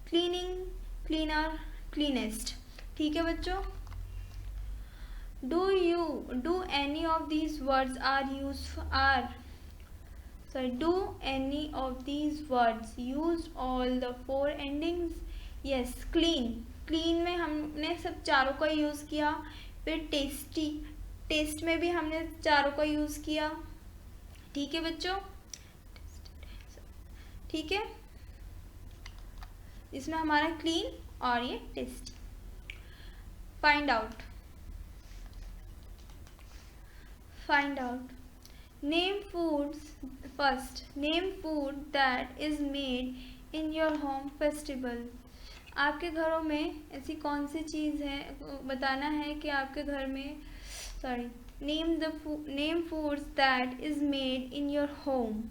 cleaning, cleaner, cleanest, ठीक है बच्चों। Do any of these words do any of these words use all the 4 endings? Yes, clean, clean में हमने सब चारों का यूज़ किया। फिर टेस्टी, टेस्ट में भी हमने चारों का यूज़ किया, ठीक है बच्चों, ठीक है। इसमें हमारा क्लीन और ये tasty. Find out, find out, name foods, first name food that is made in your home festival. आपके घरों में ऐसी कौन सी चीज़ है, बताना है कि आपके घर में, sorry, name foods that is made in your home.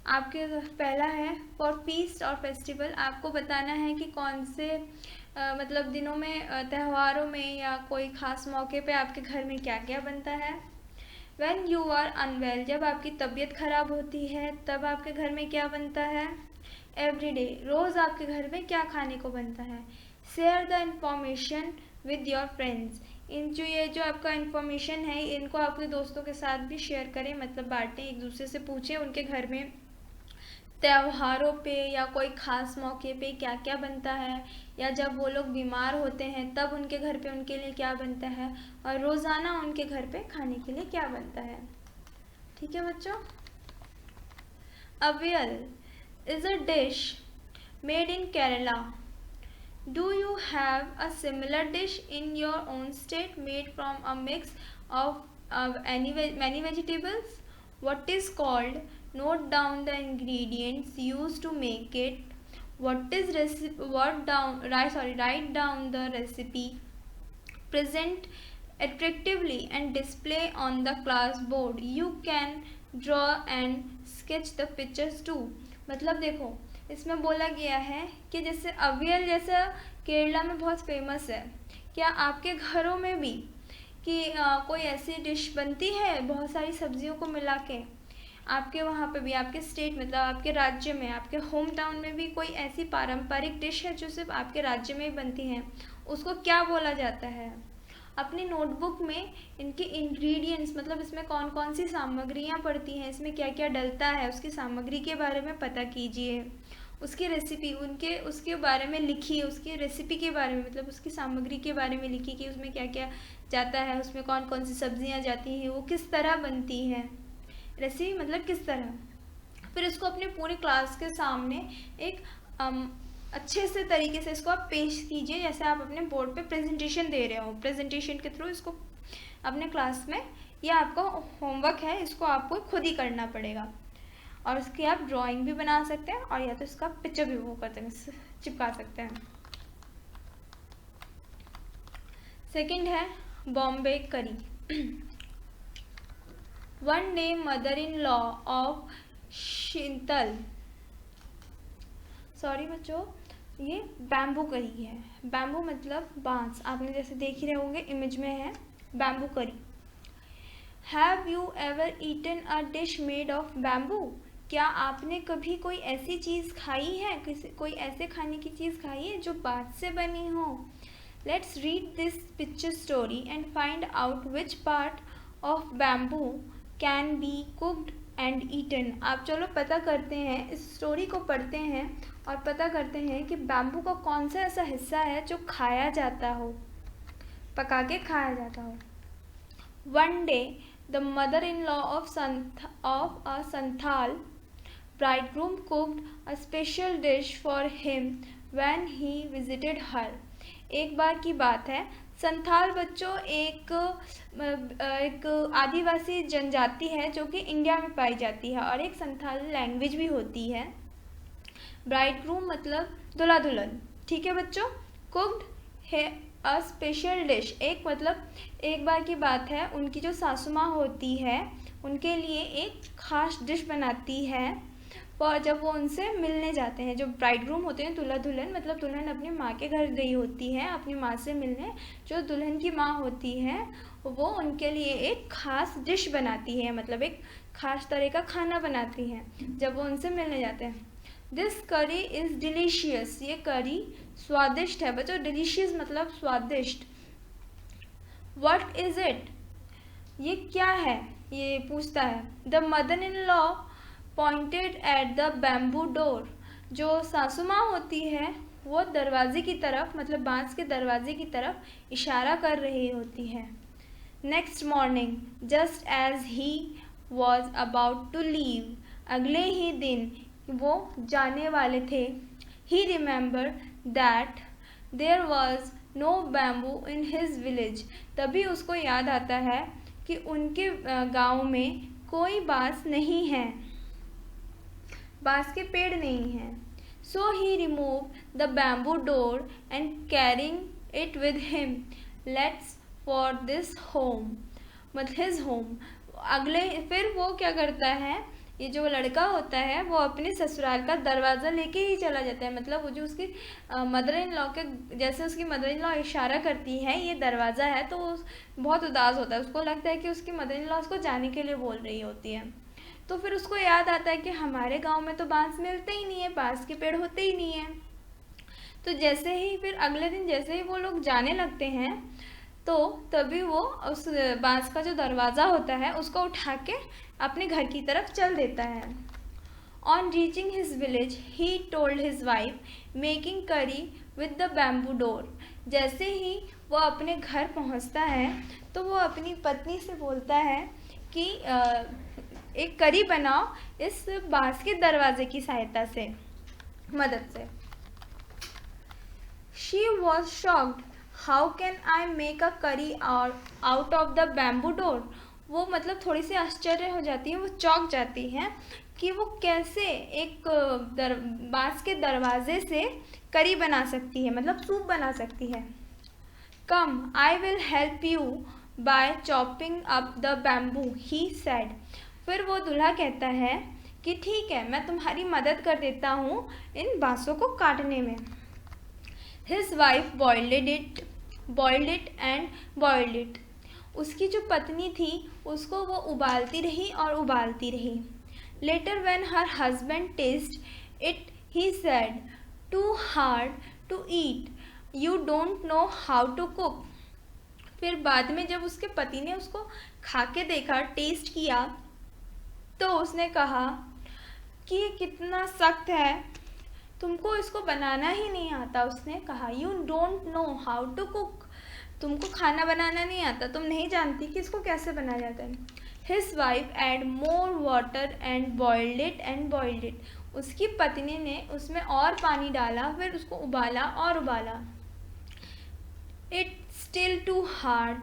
आपके पहला है फॉर फीस्ट और फेस्टिवल, आपको बताना है कि कौन से मतलब दिनों में, त्योहारों में या कोई ख़ास मौके पे आपके घर में क्या क्या बनता है। When you are unwell, जब आपकी तबीयत खराब होती है तब आपके घर में क्या बनता है। एवरी डे, रोज़ आपके घर में क्या खाने को बनता है। Share the information with your friends, ये जो आपका इन्फॉर्मेशन है इनको आपके दोस्तों के साथ भी शेयर करें, मतलब बांटें, एक दूसरे से पूछें उनके घर में त्योहारों पे या कोई ख़ास मौके पे क्या क्या बनता है, या जब वो लोग बीमार होते हैं तब उनके घर पे उनके लिए क्या बनता है, और रोज़ाना उनके घर पे खाने के लिए क्या बनता है, ठीक है बच्चों। Avial is a dish made in Kerala. Do you have a similar dish in your own state made from a mix of many vegetables? What is called? Note down the ingredients used to make it. Write down the recipe. Present attractively and display on the class board. You can draw and sketch the pictures too. मतलब देखो इसमें बोला गया है कि जैसे अवियल जैसा केरला में बहुत फेमस है, क्या आपके घरों में भी कि कोई ऐसी डिश बनती है बहुत सारी सब्जियों को मिला के, आपके वहाँ पे भी, आपके स्टेट मतलब आपके राज्य में, आपके होम टाउन में भी कोई ऐसी पारंपरिक डिश है जो सिर्फ आपके राज्य में ही बनती हैं, उसको क्या बोला जाता है। अपनी नोटबुक में इनके इंग्रेडिएंट्स, मतलब इसमें कौन कौन सी सामग्रियाँ पड़ती हैं, इसमें क्या क्या डलता है, उसकी सामग्री के बारे में पता कीजिए। उसकी रेसिपी उसके बारे में लिखिए, उसकी रेसिपी के बारे में, मतलब उसकी सामग्री के बारे में लिखिए कि उसमें क्या क्या जाता है, उसमें कौन कौन सी सब्जियां जाती हैं, वो किस तरह बनती है, रेसिपी मतलब किस तरह। फिर इसको अपने पूरी क्लास के सामने एक अच्छे से तरीके से इसको आप पेश कीजिए, जैसे आप अपने बोर्ड पे प्रेजेंटेशन दे रहे हो। प्रेजेंटेशन के थ्रू इसको अपने क्लास में, यह आपका होमवर्क है, इसको आपको खुद ही करना पड़ेगा। और इसकी आप ड्राइंग भी बना सकते हैं और या तो इसका पिक्चर भी वो करते हैं, चिपका सकते हैं। सेकंड है बॉम्बे करी। One day mother in law of Sheetal, sorry बच्चों, ये बैम्बू करी है। बैम्बू मतलब बांस, आपने जैसे देख ही रहे होंगे इमेज में है bamboo curry. Have you ever eaten a dish made of bamboo, क्या आपने कभी कोई ऐसी चीज़ खाई है, कोई ऐसे खाने की चीज़ खाई है जो बांस से बनी हो। Let's read this picture story and find out which part of bamboo can be cooked and eaten. आप चलो पता करते हैं, इस स्टोरी को पढ़ते हैं और पता करते हैं कि बैम्बू का कौन सा ऐसा हिस्सा है जो खाया जाता हो, पका के खाया जाता हो। One day The mother-in-law of a Santhal bridegroom cooked a special dish for him when he visited her. एक बार की बात है, संथाल बच्चों एक आदिवासी जनजाति है जो कि इंडिया में पाई जाती है और एक संथाल लैंग्वेज भी होती है। ब्राइडग्रूम मतलब दुल्हा दुल्हन, ठीक है बच्चों। कुक्ड है अ स्पेशल डिश, एक मतलब एक बार की बात है, उनकी जो सासू माँ होती है उनके लिए एक खास डिश बनाती है और जब वो उनसे मिलने जाते हैं। जो ब्राइडग्रूम होते हैं दूल्हा दुल्हन, मतलब दुल्हन अपनी माँ के घर गई होती है अपनी माँ से मिलने, जो दुल्हन की माँ होती है वो उनके लिए एक खास डिश बनाती है, मतलब एक खास तरह का खाना बनाती है जब वो उनसे मिलने जाते हैं। दिस करी इज़ डिलीशियस, ये करी स्वादिष्ट है बच्चों। डिलीशियस मतलब स्वादिष्ट। व्हाट इज़ इट, ये क्या है, ये पूछता है। The mother in law pointed at the bamboo door, जो सासू माँ होती है वो दरवाजे की तरफ, मतलब बांस के दरवाजे की तरफ इशारा कर रही होती है। Next morning just as he was about to leave, अगले ही दिन वो जाने वाले थे। He remember that there was no bamboo in his village, तभी उसको याद आता है कि उनके गांव में कोई बांस नहीं है, बांस के पेड़ नहीं हैं। So he remove the bamboo door and carrying it with him lets for this home, मतलब हिज होम। अगले फिर वो क्या करता है, ये जो लड़का होता है वो अपने ससुराल का दरवाज़ा लेके ही चला जाता है, मतलब वो जो उसकी मदर इन लॉ के, जैसे उसकी मदर इन लॉ इशारा करती है ये दरवाज़ा है, तो वो बहुत उदास होता है। उसको लगता है कि उसकी मदर इन लॉ उसको जाने के लिए बोल रही होती है। तो फिर उसको याद आता है कि हमारे गांव में तो बांस मिलते ही नहीं है, बांस के पेड़ होते ही नहीं हैं। तो जैसे ही फिर अगले दिन जैसे ही वो लोग जाने लगते हैं तो तभी वो उस बांस का जो दरवाज़ा होता है उसको उठा के अपने घर की तरफ चल देता है। On reaching his village he told his wife making करी विद द बैम्बू डोर, जैसे ही वो अपने घर पहुंचता है तो वो अपनी पत्नी से बोलता है कि एक करी बनाओ इस बांस के दरवाजे की सहायता से, मदद से। She was shocked. How can I make a curry out of the bamboo door? वो मतलब थोड़ी सी आश्चर्य हो जाती है, वो चौंक जाती हैं कि वो कैसे एक बांस के दरवाजे से करी बना सकती है, मतलब सूप बना सकती है। Come, I will help you by chopping up the bamboo, he said. फिर वो दूल्हा कहता है कि ठीक है, मैं तुम्हारी मदद कर देता हूँ इन बांसों को काटने में। His wife boiled it and boiled it. उसकी जो पत्नी थी उसको वो उबालती रही और उबालती रही। Later when her husband tasted it, he said, "Too hard to eat. You don't know how to cook." फिर बाद में जब उसके पति ने उसको खा के देखा, टेस्ट किया, तो उसने कहा कि ये कितना सख्त है, तुमको इसको बनाना ही नहीं आता। उसने कहा you don't know how to cook, तुमको खाना बनाना नहीं आता, तुम नहीं जानती कि इसको कैसे बनाया जाता है। His wife add more water and boiled it, उसकी पत्नी ने उसमें और पानी डाला, फिर उसको उबाला और उबाला। It still too hard,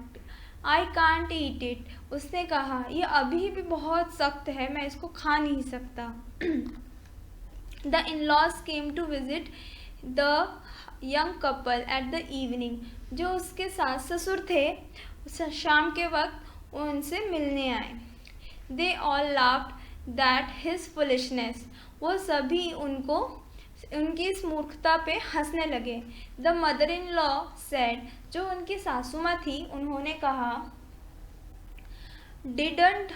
I can't eat it, उसने कहा ये अभी भी बहुत सख्त है, मैं इसको खा नहीं सकता। The in-laws came to visit the young couple at the evening. जो उसके सास ससुर थे शाम के वक्त उनसे मिलने आए। They all laughed that his foolishness. वो सभी उनकी इस मूर्खता पे हंसने लगे। The mother-in-law said, जो उनकी सासू माँ थी उन्होंने कहा didn't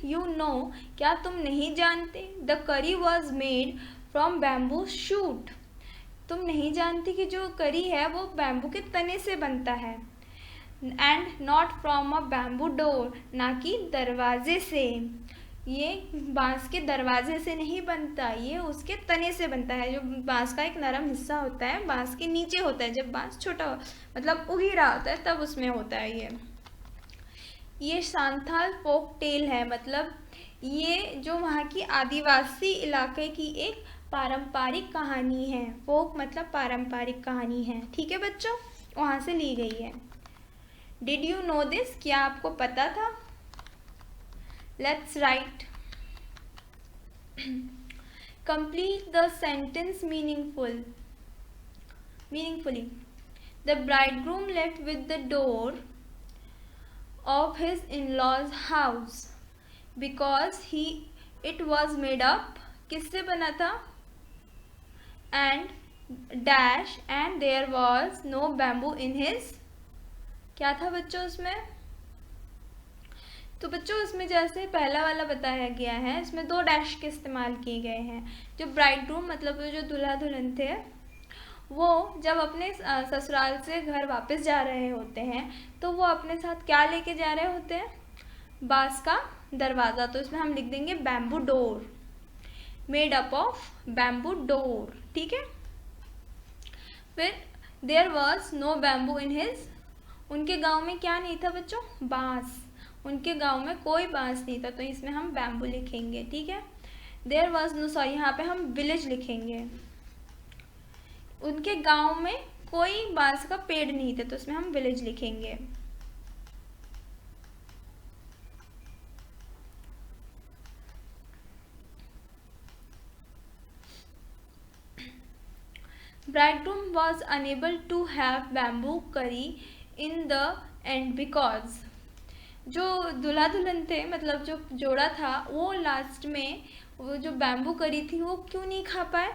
you know, क्या तुम नहीं जानते? The curry was made from bamboo shoot. तुम नहीं जानती कि जो करी है वो बैम्बू के तने से बनता है। And not from a bamboo door, ना कि दरवाजे से, ये बांस के दरवाजे से नहीं बनता, ये उसके तने से बनता है। जो बांस का एक नरम हिस्सा होता है बांस के नीचे होता है, जब बांस छोटा मतलब उग ही रहा होता है तब उसमें होता है ये। ये सांथाल फोक टेल है, मतलब ये जो वहाँ की आदिवासी इलाके की एक पारंपरिक कहानी है। फोक मतलब पारंपरिक कहानी है, ठीक है बच्चों, वहाँ से ली गई है। डिड यू नो दिस, क्या आपको पता था? Let's write. Complete the sentence meaningfully. The bridegroom left with the door of his in-laws house because it was made up, किससे बना था? and dash and there was no bamboo in his, क्या था बच्चों उसमें? तो बच्चों इसमें जैसे पहला वाला बताया गया है, इसमें 2 डैश के इस्तेमाल किए गए हैं। जो ब्राइडग्रूम मतलब जो दूल्हा दुल्हन थे, वो जब अपने ससुराल से घर वापस जा रहे होते हैं तो वो अपने साथ क्या लेके जा रहे होते हैं? बांस का दरवाज़ा। तो इसमें हम लिख देंगे bamboo door, made up of bamboo door, ठीक है। फिर there was no bamboo in his, उनके गांव में क्या नहीं था बच्चों? बांस, उनके गांव में कोई बांस नहीं था, तो इसमें हम बैम्बू लिखेंगे, ठीक है। देयर वॉज नो, सॉरी यहाँ पे हम विलेज लिखेंगे, उनके गांव में कोई बांस का पेड़ नहीं था, तो इसमें हम विलेज लिखेंगे। Bridegroom was unable to have bamboo curry in the end because, जो दूल्हा दुल्हन थे मतलब जो जोड़ा था, वो लास्ट में वो जो बैम्बू करी थी वो क्यों नहीं खा पाए?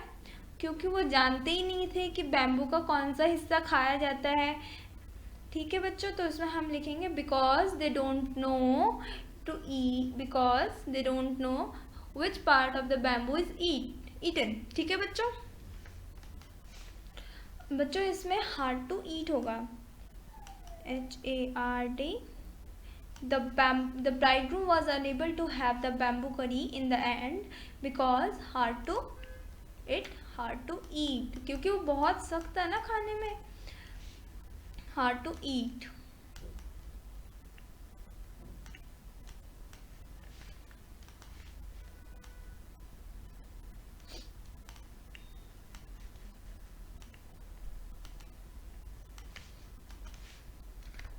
क्योंकि वो जानते ही नहीं थे कि बैम्बू का कौन सा हिस्सा खाया जाता है, ठीक है बच्चों। तो इसमें हम लिखेंगे because they don't know to eat, because they don't know which part of the bamboo is eaten, ठीक है बच्चों। बच्चों इसमें हार्ड टू ईट होगा, HARD। The bridegroom was unable to have the bamboo curry in the end because hard to eat, क्योंकि वो बहुत सख्त है ना खाने में, hard to eat।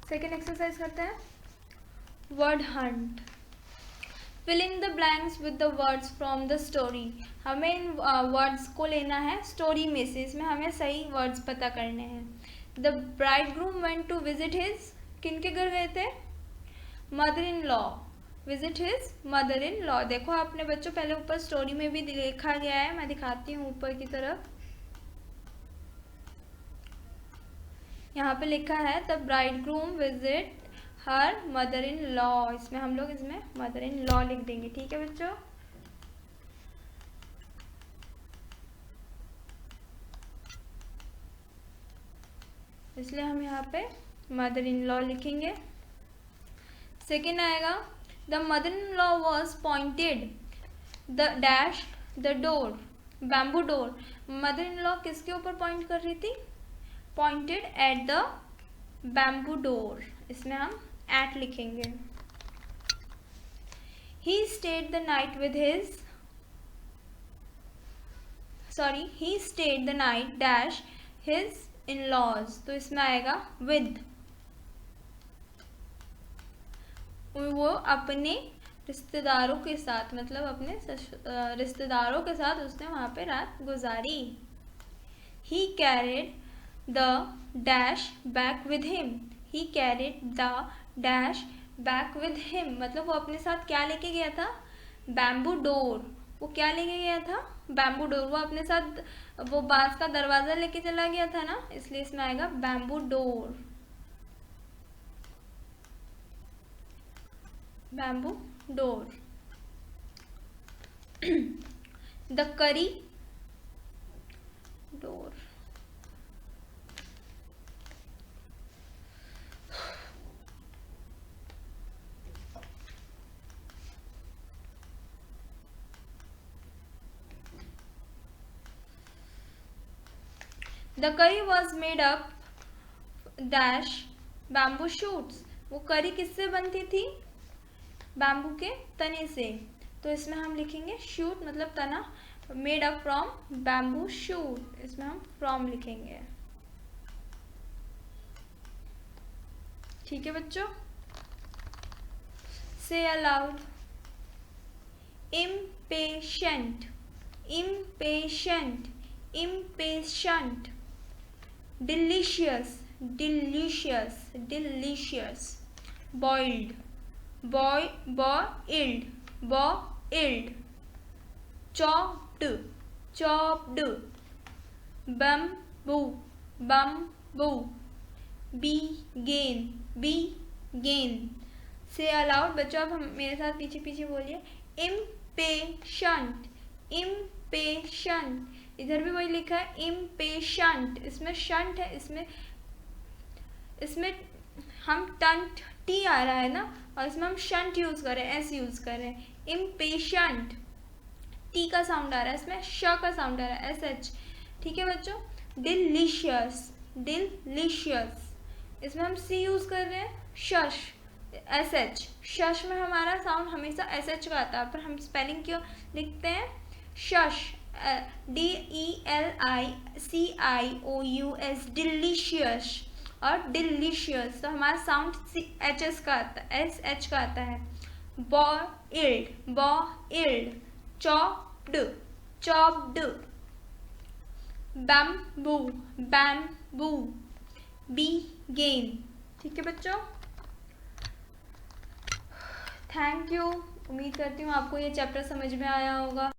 Second exercise करते हैं, word hunt. Fill in the blanks with the words from the story. हमें इन वर्ड्स को लेना है स्टोरी में से, इसमें हमें सही वर्ड्स पता करने हैं। The bridegroom went to visit his, किनके घर गए थे? Mother in law, visit his mother in law. देखो आपने बच्चों पहले ऊपर स्टोरी में भी लिखा गया है, मैं दिखाती हूँ ऊपर की तरफ, यहाँ पे लिखा है the bridegroom visit her mother in law, इसमें हम लोग इसमें मदर इन लॉ लिख देंगे, ठीक है बच्चों। इसलिए हम यहाँ पे मदर इन लॉ लिखेंगे। सेकेंड आएगा the mother in law was pointed the dash the door, bamboo door. Mother in law किसके ऊपर पॉइंट कर रही थी? Pointed at the bamboo door, इसमें हम एट लिखेंगे। he stayed the night with his, he stayed the night dash his in-laws, तो इसमें आएगा with, वो अपने रिश्तेदारों के साथ, मतलब अपने रिश्तेदारों के साथ उसने वहाँ पे रात गुजारी। he carried the dash back with him, he carried the dash back with him, मतलब वो अपने साथ क्या लेके गया था? Bamboo door. वो क्या लेके गया था? Bamboo door. वो अपने साथ वो बांस का दरवाज़ा लेके चला गया था ना, इसलिए इसमें आएगा bamboo door, bamboo door. The करी door, the curry was made up dash bamboo shoots, वो करी किससे बनती थी? बैम्बू के तने से। तो इसमें हम लिखेंगे शूट, मतलब तना, made up from bamboo shoot, इसमें हम फ्रॉम लिखेंगे। ठीक है बच्चों, से allowed, impatient, impatient, impatient, delicious, delicious, delicious, boiled, boiled, boiled, chopped, chopped, bamboo, bamboo, begin, begin। से अलाउड बच्चों, अब हम मेरे साथ पीछे पीछे बोलिए, impatient, impatient, इधर भी वही लिखा है impatient, इसमें शंट है, इसमें हम टंट टी आ रहा है ना, और इसमें हम शंट यूज कर रहे हैं, एस यूज कर रहे हैं। impatient, टी का साउंड आ रहा है, इसमें श का साउंड आ रहा है, एस एच। ठीक है बच्चों, डिलीशियस, डिलीशियस, इसमें हम सी यूज कर रहे हैं, शश, एस एच। शश में हमारा साउंड हमेशा एस एच का आता है, पर हम स्पेलिंग क्यों लिखते हैं शश, DELICIOUS, डिलीशियस, और डिलीशियस, तो हमारा साउंड एच एस का आता है, एस एच का आता है। Boiled, boiled, chopped, chopped, bamboo, bamboo, begin। ठीक है बच्चों, थैंक यू। उम्मीद करती हूँ आपको ये चैप्टर समझ में आया होगा।